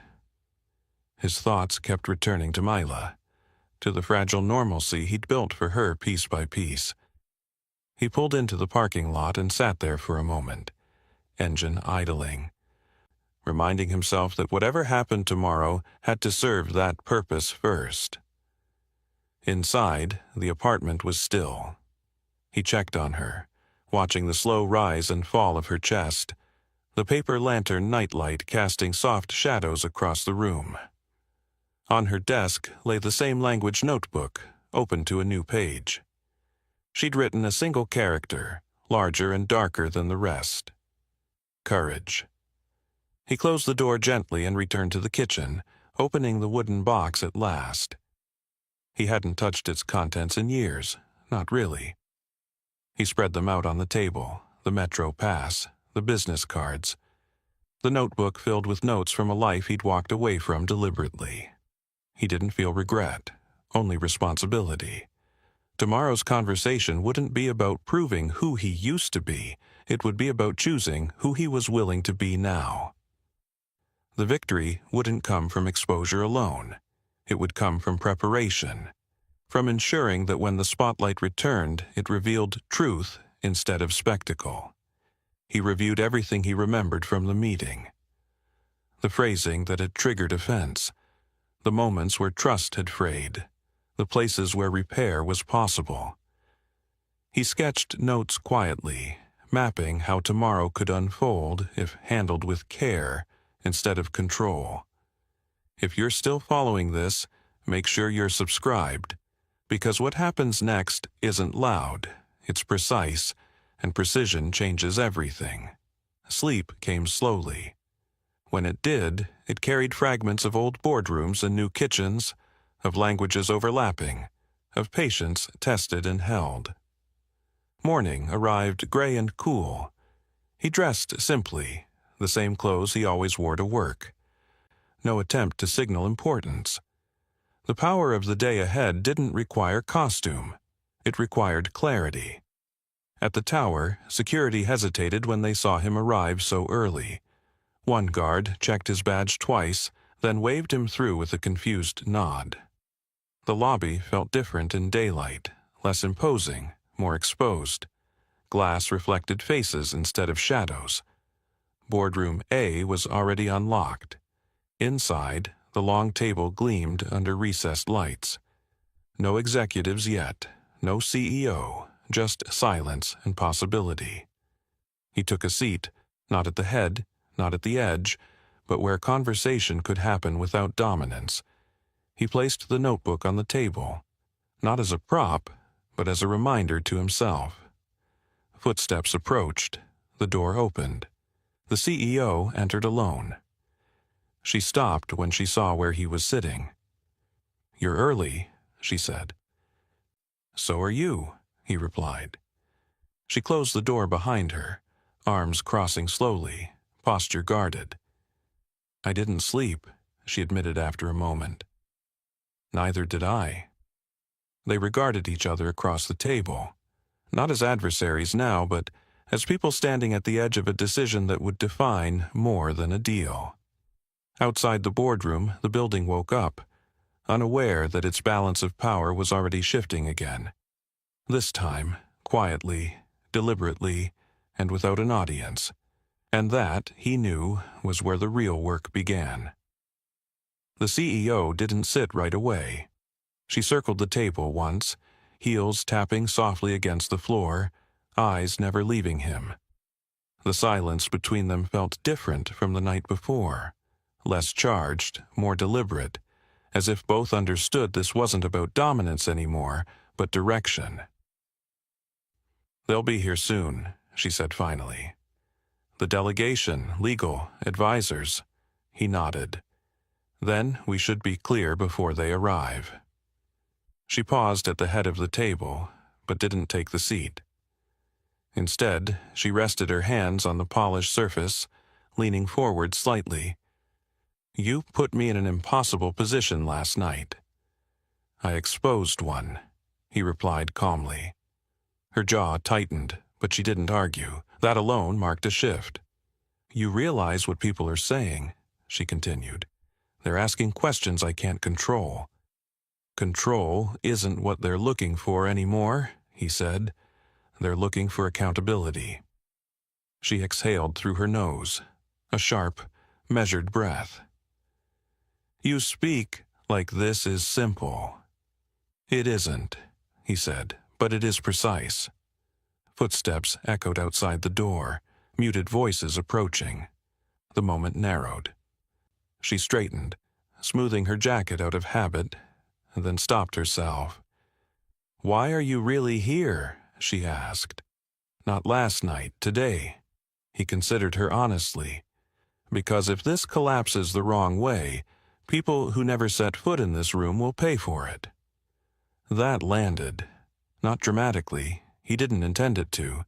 His thoughts kept returning to Mila, to the fragile normalcy he'd built for her piece by piece. He pulled into the parking lot and sat there for a moment, engine idling, reminding himself that whatever happened tomorrow had to serve that purpose first. Inside, the apartment was still. He checked on her, watching the slow rise and fall of her chest, the paper lantern nightlight casting soft shadows across the room. On her desk lay the same language notebook, open to a new page. She'd written a single character, larger and darker than the rest. Courage. He closed the door gently and returned to the kitchen, opening the wooden box at last. He hadn't touched its contents in years, not really. He spread them out on the table, the Metro pass, the business cards, the notebook filled with notes from a life he'd walked away from deliberately. He didn't feel regret, only responsibility. Tomorrow's conversation wouldn't be about proving who he used to be. It would be about choosing who he was willing to be now. The victory wouldn't come from exposure alone. It would come from preparation, from ensuring that when the spotlight returned, it revealed truth instead of spectacle. He reviewed everything he remembered from the meeting. The phrasing that had triggered offense, the moments where trust had frayed, the places where repair was possible. He sketched notes quietly, mapping how tomorrow could unfold if handled with care instead of control. If you're still following this, make sure you're subscribed, because what happens next isn't loud, it's precise, and precision changes everything. Sleep came slowly. When it did, it carried fragments of old boardrooms and new kitchens, of languages overlapping, of patience tested and held. Morning arrived gray and cool. He dressed simply, the same clothes he always wore to work. No attempt to signal importance. The power of the day ahead didn't require costume. It required clarity. At the tower, security hesitated when they saw him arrive so early. One guard checked his badge twice, then waved him through with a confused nod. The lobby felt different in daylight, less imposing, more exposed. Glass reflected faces instead of shadows. Boardroom A was already unlocked. Inside, the long table gleamed under recessed lights. No executives yet, no CEO, just silence and possibility. He took a seat, not at the head, not at the edge, but where conversation could happen without dominance. He placed the notebook on the table, not as a prop, but as a reminder to himself. Footsteps approached. The door opened. The CEO entered alone. She stopped when she saw where he was sitting. "You're early," she said. "So are you," he replied. She closed the door behind her, arms crossing slowly, posture guarded. "I didn't sleep," she admitted after a moment. "Neither did I." They regarded each other across the table, not as adversaries now, but as people standing at the edge of a decision that would define more than a deal. Outside the boardroom, the building woke up, unaware that its balance of power was already shifting again. This time, quietly, deliberately, and without an audience. And that, he knew, was where the real work began. The CEO didn't sit right away. She circled the table once, heels tapping softly against the floor, eyes never leaving him. The silence between them felt different from the night before, less charged, more deliberate, as if both understood this wasn't about dominance anymore, but direction. "They'll be here soon," she said finally. "The delegation, legal, advisors." He nodded. "Then we should be clear before they arrive." She paused at the head of the table, but didn't take the seat. Instead, she rested her hands on the polished surface, leaning forward slightly. "You put me in an impossible position last night." "I exposed one," he replied calmly. Her jaw tightened, but she didn't argue. That alone marked a shift. "You realize what people are saying," she continued. "They're asking questions I can't control." "Control isn't what they're looking for anymore," he said. "They're looking for accountability." She exhaled through her nose, a sharp, measured breath. "You speak like this is simple." "It isn't," he said, "but it is precise." Footsteps echoed outside the door, muted voices approaching. The moment narrowed. She straightened, smoothing her jacket out of habit, and then stopped herself. "Why are you really here?" she asked. "Not last night, today." He considered her honestly. "Because if this collapses the wrong way, People who never set foot in this room will pay for it. That landed. Not dramatically. He didn't intend it to.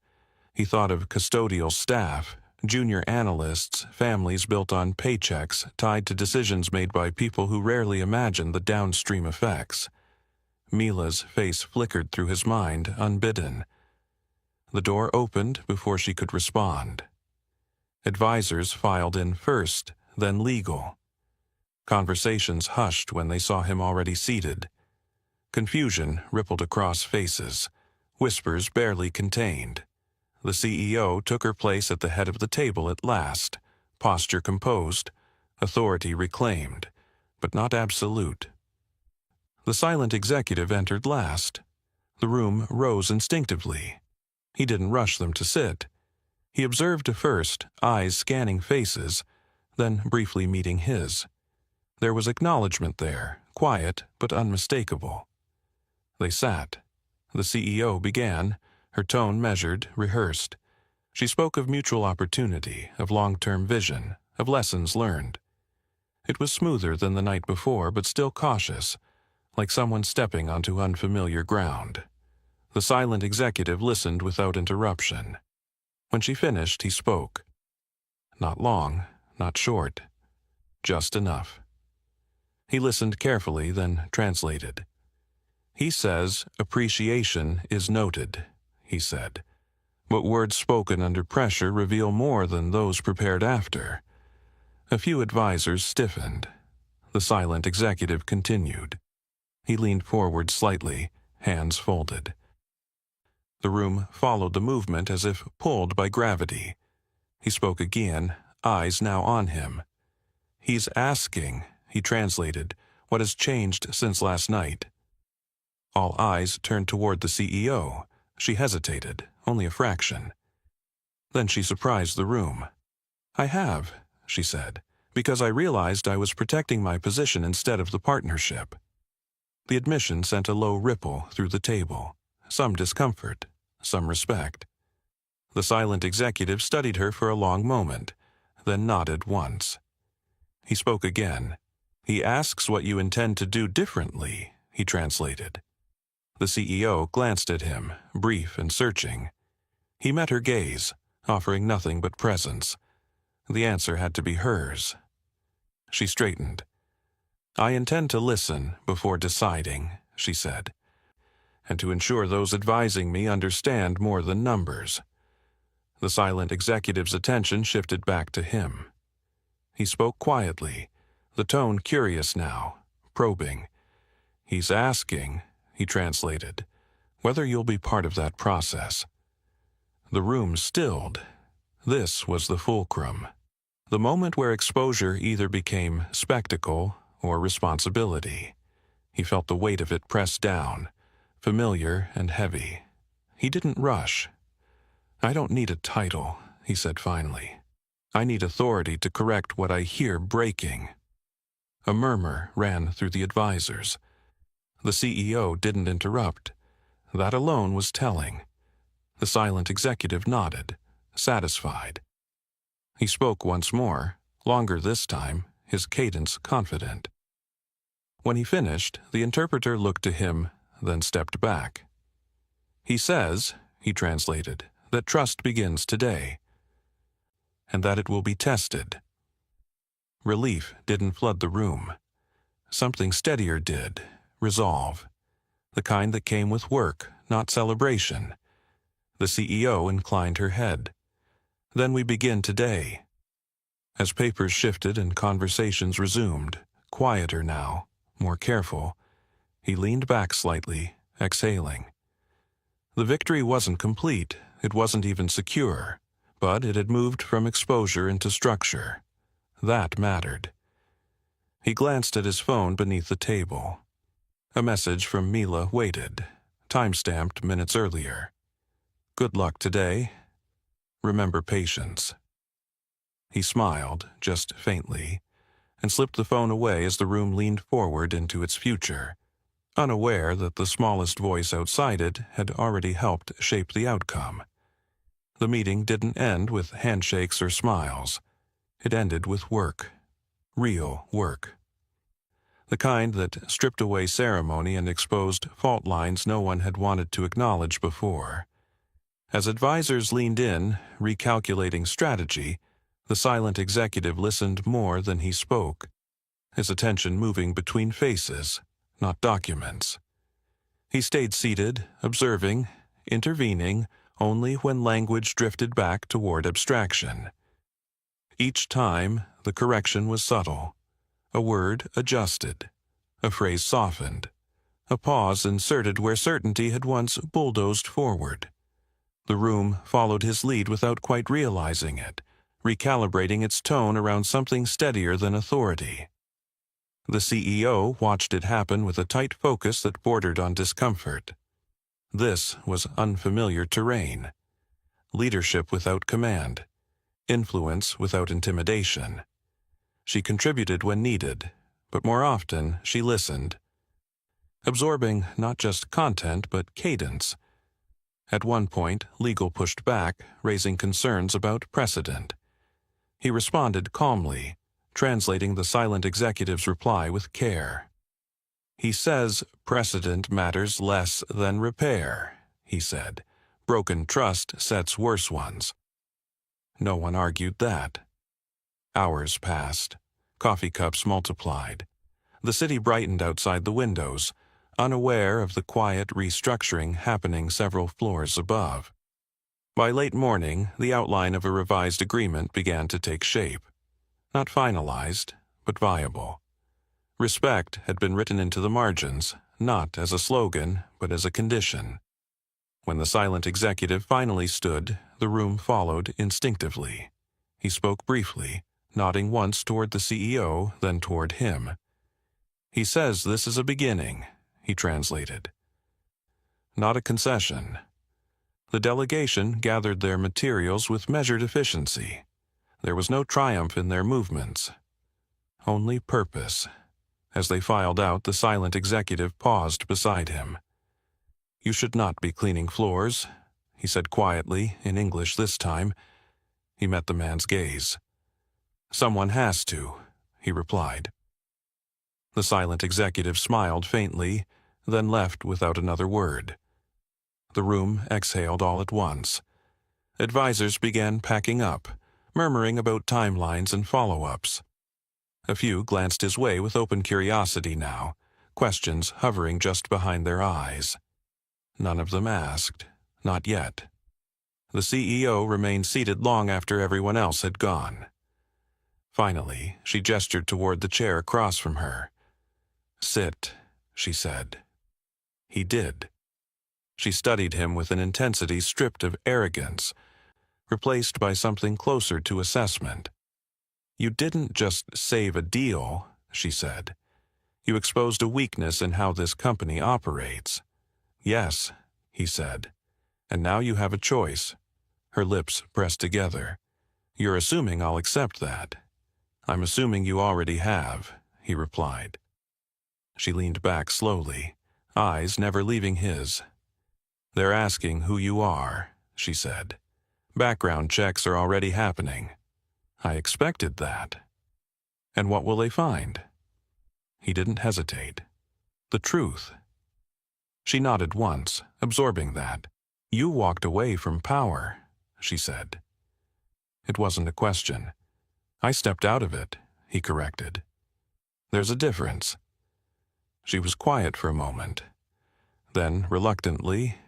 He thought of custodial staff, junior analysts, families built on paychecks tied to decisions made by people who rarely imagine the downstream effects. Mila's face flickered through his mind, unbidden. The door opened before she could respond. Advisors filed in first, then legal. Conversations hushed when they saw him already seated. Confusion rippled across faces, whispers barely contained. The CEO took her place at the head of the table at last, posture composed, authority reclaimed, but not absolute. The silent executive entered last. The room rose instinctively. He didn't rush them to sit. He observed first, eyes scanning faces, then briefly meeting his. There was acknowledgement there, quiet but unmistakable. They sat. The CEO began, her tone measured, rehearsed. She spoke of mutual opportunity, of long-term vision, of lessons learned. It was smoother than the night before, but still cautious, like someone stepping onto unfamiliar ground. The silent executive listened without interruption. When she finished, he spoke. Not long, not short. Just enough. He listened carefully, then translated. He says, appreciation is noted, he said. But words spoken under pressure reveal more than those prepared after. A few advisors stiffened. The silent executive continued. He leaned forward slightly, hands folded. The room followed the movement as if pulled by gravity. He spoke again, eyes now on him. He's asking, he translated, what has changed since last night. All eyes turned toward the CEO. She hesitated, only a fraction. Then she surprised the room. I have, she said, because I realized I was protecting my position instead of the partnership. The admission sent a low ripple through the table, some discomfort, some respect. The silent executive studied her for a long moment, then nodded once. He spoke again. He asks what you intend to do differently, he translated. The CEO glanced at him, brief and searching. He met her gaze, offering nothing but presence. The answer had to be hers. She straightened. I intend to listen before deciding, she said, and to ensure those advising me understand more than numbers. The silent executive's attention shifted back to him. He spoke quietly, the tone curious now, probing. He's asking, he translated, whether you'll be part of that process. The room stilled. This was the fulcrum. The moment where exposure either became spectacle or responsibility. He felt the weight of it press down, familiar and heavy. He didn't rush. I don't need a title, he said finally. I need authority to correct what I hear breaking. A murmur ran through the advisors. The CEO didn't interrupt. That alone was telling. The silent executive nodded, satisfied. He spoke once more, longer this time, his cadence confident. When he finished, the interpreter looked to him, then stepped back. He says, he translated, that trust begins today, and that it will be tested. Relief didn't flood the room. Something steadier did, resolve, the kind that came with work, not celebration. The CEO inclined her head. Then we begin today. As papers shifted and conversations resumed, quieter now, more careful, he leaned back slightly, exhaling. The victory wasn't complete, it wasn't even secure, but it had moved from exposure into structure. That mattered. He glanced at his phone beneath the table. A message from Mila waited, time-stamped minutes earlier. Good luck today. Remember patience. He smiled, just faintly, and slipped the phone away as the room leaned forward into its future, unaware that the smallest voice outside it had already helped shape the outcome. The meeting didn't end with handshakes or smiles. It ended with work. Real work. the kind that stripped away ceremony and exposed fault lines no one had wanted to acknowledge before. As advisors leaned in, recalculating strategy, the silent executive listened more than he spoke, his attention moving between faces, not documents. He stayed seated, observing, intervening only when language drifted back toward abstraction. Each time, the correction was subtle. A word adjusted, a phrase softened, a pause inserted where certainty had once bulldozed forward. The room followed his lead without quite realizing it, recalibrating its tone around something steadier than authority. The CEO watched it happen with a tight focus that bordered on discomfort. This was unfamiliar terrain. Leadership without command. Influence without intimidation. She contributed when needed, but more often she listened, absorbing not just content but cadence. At one point, legal pushed back, raising concerns about precedent. He responded calmly, translating the silent executive's reply with care. "He says precedent matters less than repair," he said. "Broken trust sets worse ones." No one argued that. Hours passed. Coffee cups multiplied. The city brightened outside the windows, unaware of the quiet restructuring happening several floors above. By late morning, the outline of a revised agreement began to take shape. Not finalized, but viable. Respect had been written into the margins, not as a slogan, but as a condition. When the silent executive finally stood, the room followed instinctively. He spoke briefly, nodding once toward the CEO, then toward him. "He says this is a beginning," he translated. Not a concession. The delegation gathered their materials with measured efficiency. There was no triumph in their movements, only purpose. As they filed out, the silent executive paused beside him. "You should not be cleaning floors," he said quietly, in English this time. He met the man's gaze. "Someone has to," he replied. The silent executive smiled faintly, then left without another word. The room exhaled all at once. Advisors began packing up, murmuring about timelines and follow-ups. A few glanced his way with open curiosity now, questions hovering just behind their eyes. None of them asked, not yet. The CEO remained seated long after everyone else had gone. Finally, she gestured toward the chair across from her. "Sit," she said. He did. She studied him with an intensity stripped of arrogance, replaced by something closer to assessment. "You didn't just save a deal," she said. "You exposed a weakness in how this company operates." "Yes," he said. "And now you have a choice." Her lips pressed together. "You're assuming I'll accept that." "I'm assuming you already have," he replied. She leaned back slowly, eyes never leaving his. "They're asking who you are," she said. "Background checks are already happening." "I expected that." "And what will they find?" He didn't hesitate. "The truth." She nodded once, absorbing that. "You walked away from power," she said. It wasn't a question. "I stepped out of it," he corrected. "There's a difference." She was quiet for a moment. Then, reluctantly,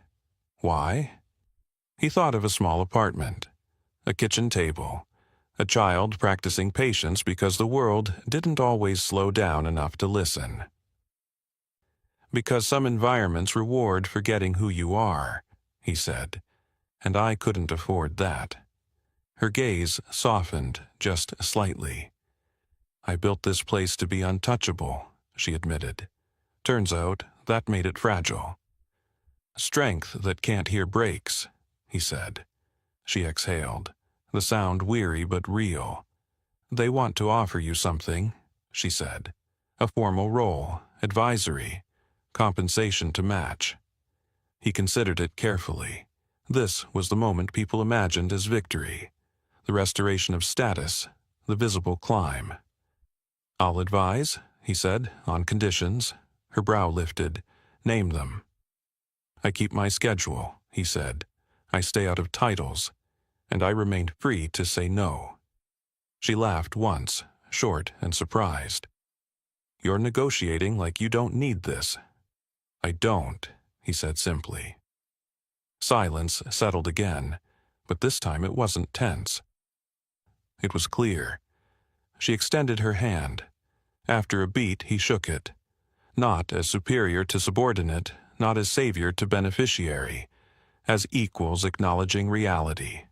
"Why?" He thought of a small apartment, a kitchen table, a child practicing patience because the world didn't always slow down enough to listen. "Because some environments reward forgetting who you are," he said, "and I couldn't afford that." Her gaze softened just slightly. "I built this place to be untouchable," she admitted. "Turns out that made it fragile." "Strength that can't hear breaks," he said. She exhaled, the sound weary but real. "They want to offer you something," she said. "A formal role, advisory, compensation to match." He considered it carefully. This was the moment people imagined as victory, the restoration of status, the visible climb. "I'll advise," he said, on conditions. Her brow lifted. Name them. I keep my schedule, he said. I stay out of titles, and I remained free to say no. She laughed once, short and surprised. You're negotiating like you don't need this. I don't, he said simply. Silence settled again, but this time it wasn't tense. It was clear. She extended her hand. After a beat, he shook it. Not as superior to subordinate, not as savior to beneficiary, as equals acknowledging reality.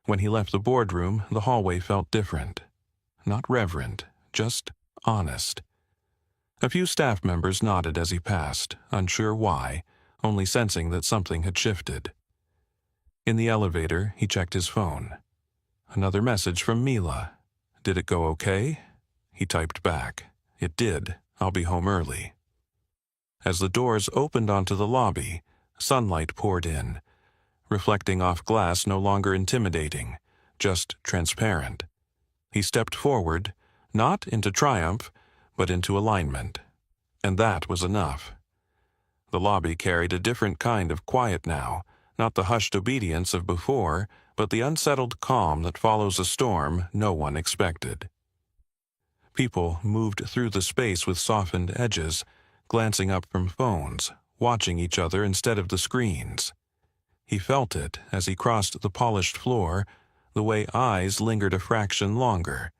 When he left the boardroom, the hallway felt different. Not reverent, just honest. A few staff members nodded as he passed, unsure why, only sensing that something had shifted. In the elevator, he checked his phone. Another message from Mila. Did it go okay? He typed back. It did. I'll be home early. As the doors opened onto the lobby, sunlight poured in, reflecting off glass no longer intimidating, just transparent. He stepped forward, not into triumph, but into alignment. And that was enough. The lobby carried a different kind of quiet now, not the hushed obedience of before, but the unsettled calm that follows a storm no one expected. People moved through the space with softened edges, glancing up from phones, watching each other instead of the screens. He felt it as he crossed the polished floor, the way eyes lingered a fraction longer,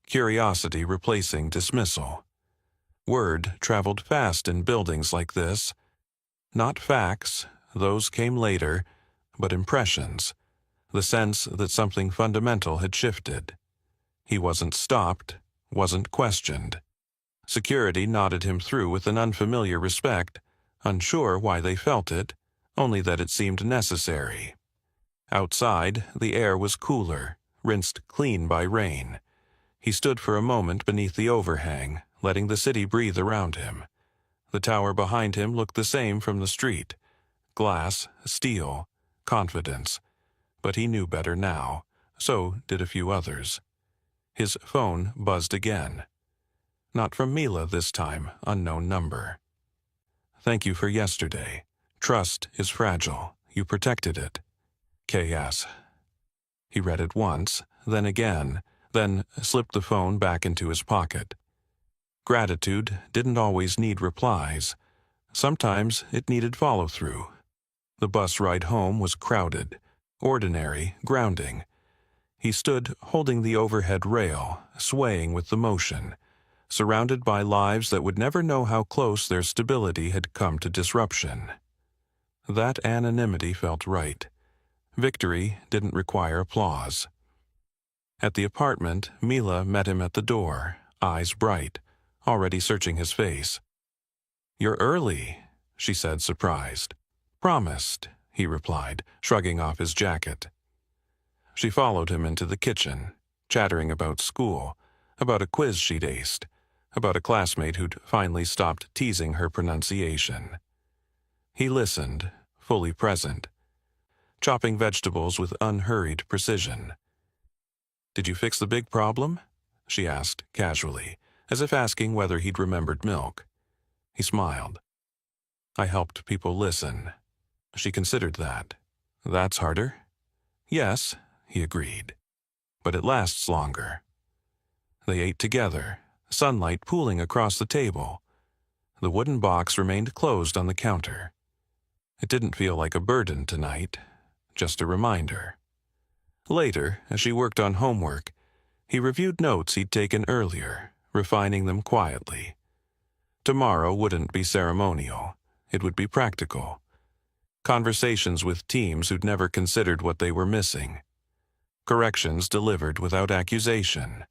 curiosity replacing dismissal. Word traveled fast in buildings like this. Not facts, those came later, but impressions, the sense that something fundamental had shifted. He wasn't stopped, wasn't questioned. Security nodded him through with an unfamiliar respect, unsure why they felt it, only that it seemed necessary. Outside, the air was cooler, rinsed clean by rain. He stood for a moment beneath the overhang, letting the city breathe around him. The tower behind him looked the same from the street. Glass, steel, confidence. But he knew better now. So did a few others. His phone buzzed again. Not from Mila this time, unknown number. Thank you for yesterday. Trust is fragile. You protected it. K.S. He read it once, then again, then slipped the phone back into his pocket. Gratitude didn't always need replies. Sometimes it needed follow-through. The bus ride home was crowded, ordinary, grounding. He stood holding the overhead rail, swaying with the motion, surrounded by lives that would never know how close their stability had come to disruption. That anonymity felt right. Victory didn't require applause. At the apartment, Mila met him at the door, eyes bright, already searching his face. You're early, she said, surprised. Promised, he replied, shrugging off his jacket. She followed him into the kitchen, chattering about school, about a quiz she'd aced, about a classmate who'd finally stopped teasing her pronunciation. He listened, fully present, chopping vegetables with unhurried precision. Did you fix the big problem? She asked, casually, as if asking whether he'd remembered milk. He smiled. I helped people listen. She considered that. That's harder? Yes, he agreed. But it lasts longer. They ate together, sunlight pooling across the table. The wooden box remained closed on the counter. It didn't feel like a burden tonight, just a reminder. Later, as she worked on homework, he reviewed notes he'd taken earlier, refining them quietly. Tomorrow wouldn't be ceremonial. It would be practical. Conversations with teams who'd never considered what they were missing. Corrections delivered without accusation.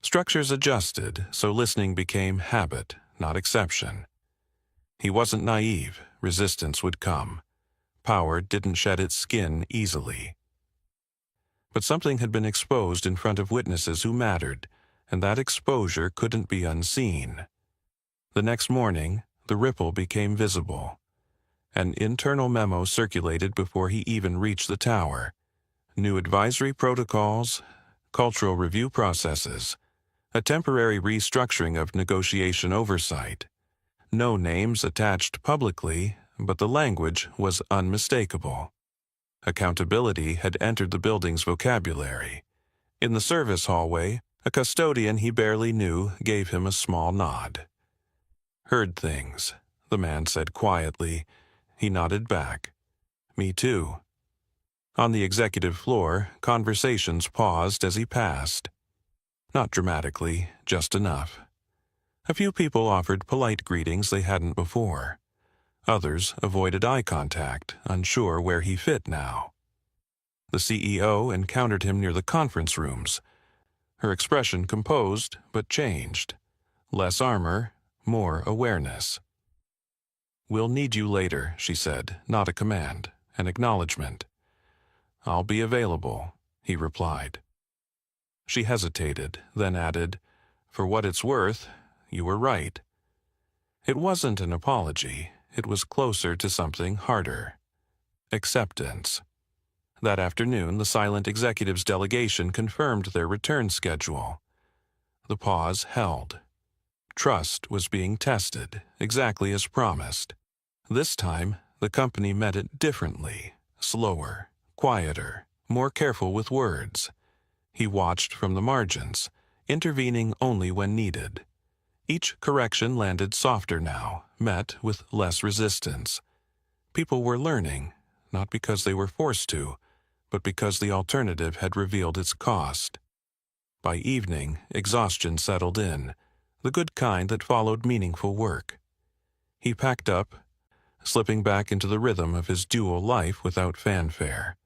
Structures adjusted so listening became habit, not exception. He wasn't naive. Resistance would come. Power didn't shed its skin easily. But something had been exposed in front of witnesses who mattered, and that exposure couldn't be unseen. The next morning, the ripple became visible. An internal memo circulated before he even reached the tower. New advisory protocols, cultural review processes, a temporary restructuring of negotiation oversight. No names attached publicly, but the language was unmistakable. Accountability had entered the building's vocabulary. In the service hallway, a custodian he barely knew gave him a small nod. "Heard things," the man said quietly. He nodded back. "Me too." On the executive floor, conversations paused as he passed. Not dramatically, just enough. A few people offered polite greetings they hadn't before. Others avoided eye contact, unsure where he fit now. The CEO encountered him near the conference rooms. Her expression composed, but changed. Less armor, more awareness. "We'll need you later," she said, not a command, an acknowledgement. "I'll be available," he replied. She hesitated, then added, "For what it's worth, you were right." It wasn't an apology. It was closer to something harder. Acceptance. That afternoon, the silent executives' delegation confirmed their return schedule. The pause held. Trust was being tested, exactly as promised. This time, the company met it differently, slower, quieter, more careful with words. He watched from the margins, intervening only when needed. Each correction landed softer now, met with less resistance. People were learning, not because they were forced to, but because the alternative had revealed its cost. By evening, exhaustion settled in, the good kind that followed meaningful work. He packed up, slipping back into the rhythm of his dual life without fanfare.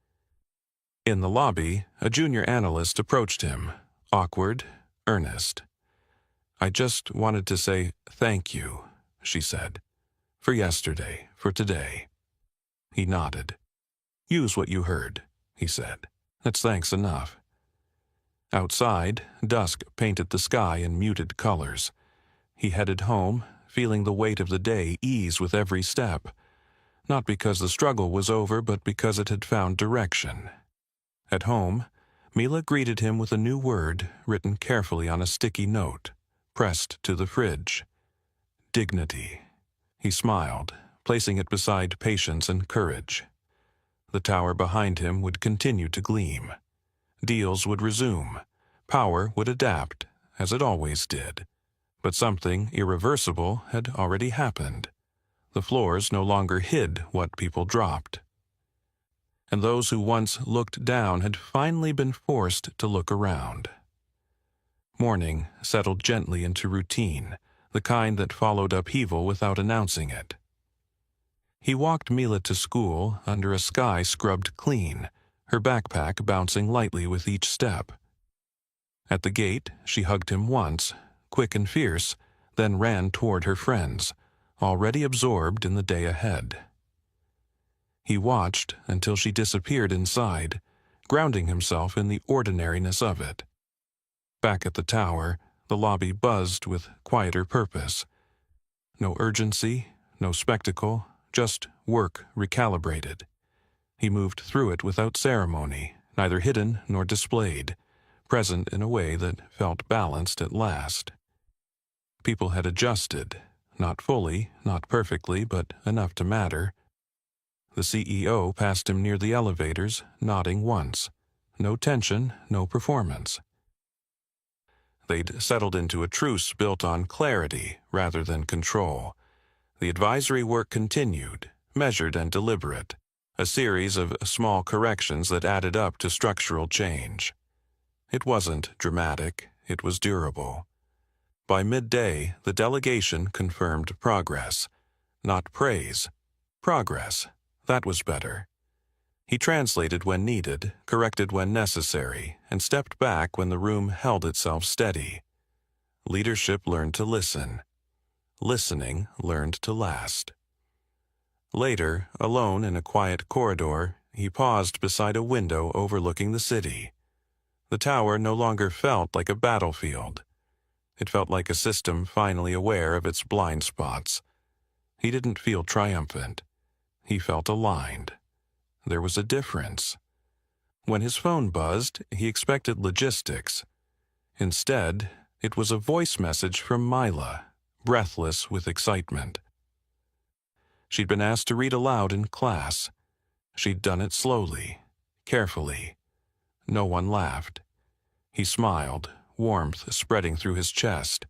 In the lobby, a junior analyst approached him, awkward, earnest. "I just wanted to say thank you," she said. "For yesterday, for today." He nodded. "Use what you heard," he said. "That's thanks enough." Outside, dusk painted the sky in muted colors. He headed home, feeling the weight of the day ease with every step, not because the struggle was over, but because it had found direction. At home, Mila greeted him with a new word written carefully on a sticky note, pressed to the fridge. Dignity. He smiled, placing it beside patience and courage. The tower behind him would continue to gleam. Deals would resume. Power would adapt, as it always did. But something irreversible had already happened. The floors no longer hid what people dropped. And those who once looked down had finally been forced to look around. Morning settled gently into routine, the kind that followed upheaval without announcing it. He walked Mila to school under a sky scrubbed clean, her backpack bouncing lightly with each step. At the gate, she hugged him once, quick and fierce, then ran toward her friends, already absorbed in the day ahead. He watched until she disappeared inside, grounding himself in the ordinariness of it. Back at the tower, the lobby buzzed with quieter purpose. No urgency, no spectacle, just work recalibrated. He moved through it without ceremony, neither hidden nor displayed, present in a way that felt balanced at last. People had adjusted, not fully, not perfectly, but enough to matter. The CEO passed him near the elevators, nodding once. No tension, no performance. They'd settled into a truce built on clarity rather than control. The advisory work continued, measured and deliberate, a series of small corrections that added up to structural change. It wasn't dramatic, it was durable. By midday, the delegation confirmed progress. Not praise. Progress. That was better. He translated when needed, corrected when necessary, and stepped back when the room held itself steady. Leadership learned to listen. Listening learned to last. Later, alone in a quiet corridor, he paused beside a window overlooking the city. The tower no longer felt like a battlefield. It felt like a system finally aware of its blind spots. He didn't feel triumphant. He felt aligned. There was a difference. When his phone buzzed, he expected logistics. Instead, It was a voice message from Mila, breathless with excitement. She'd been asked to read aloud in class. She'd done it slowly, carefully. No one laughed. He smiled, warmth spreading through his chest.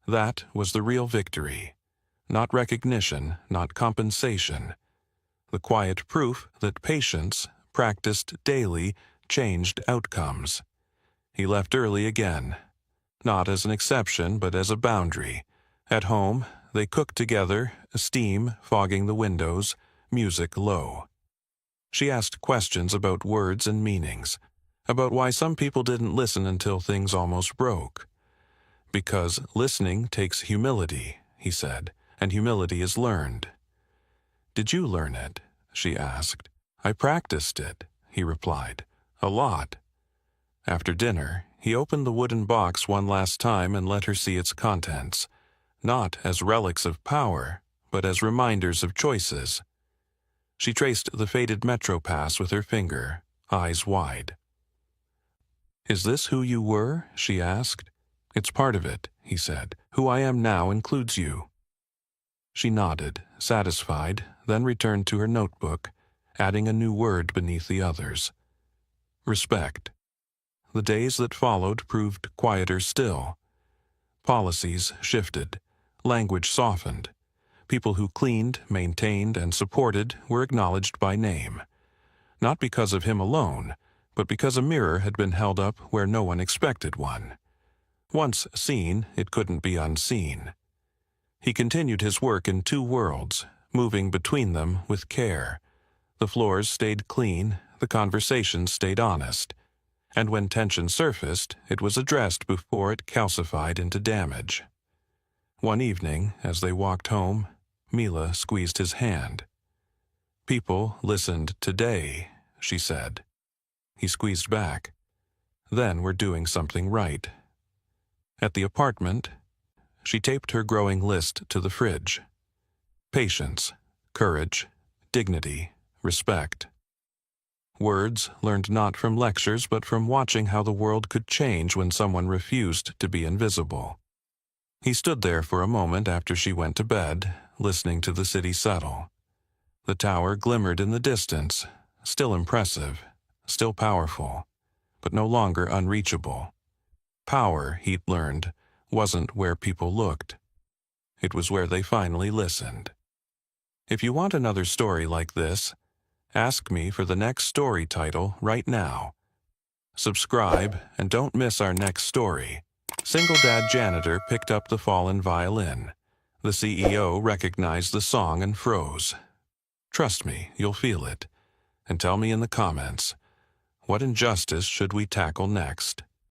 That was the real victory. Not recognition, not compensation. The quiet proof that patience, practiced daily, changed outcomes. He left early again. Not as an exception, but as a boundary. At home, they cooked together, steam fogging the windows, music low. She asked questions about words and meanings, about why some people didn't listen until things almost broke. Because listening takes humility, he said, and humility is learned. Did you learn it? She asked. I practiced it, he replied. A lot. After dinner, he opened the wooden box one last time and let her see its contents, not as relics of power, but as reminders of choices. She traced the faded Metro pass with her finger, eyes wide. Is this who you were? She asked. It's part of it, he said. Who I am now includes you. She nodded, satisfied, then returned to her notebook, adding a new word beneath the others. Respect. The days that followed proved quieter still. Policies shifted. Language softened. People who cleaned, maintained, and supported were acknowledged by name. Not because of him alone, but because a mirror had been held up where no one expected one. Once seen, it couldn't be unseen. He continued his work in two worlds, moving between them with care. The floors stayed clean, the conversations stayed honest. And when tension surfaced, it was addressed before it calcified into damage. One evening, as they walked home, Mila squeezed his hand. People listened today, she said. He squeezed back. Then we're doing something right. At the apartment, she taped her growing list to the fridge. Patience, courage, dignity, respect. Words learned not from lectures but from watching how the world could change when someone refused to be invisible. He stood there for a moment after she went to bed, listening to the city settle. The tower glimmered in the distance, still impressive, still powerful, but no longer unreachable. Power, he'd learned, wasn't where people looked. It was where they finally listened. If you want another story like this, ask me for the next story title right now. Subscribe and don't miss our next story. Single dad janitor picked up the fallen violin. The CEO recognized the song and froze. Trust me, you'll feel it. And tell me in the comments, what injustice should we tackle next?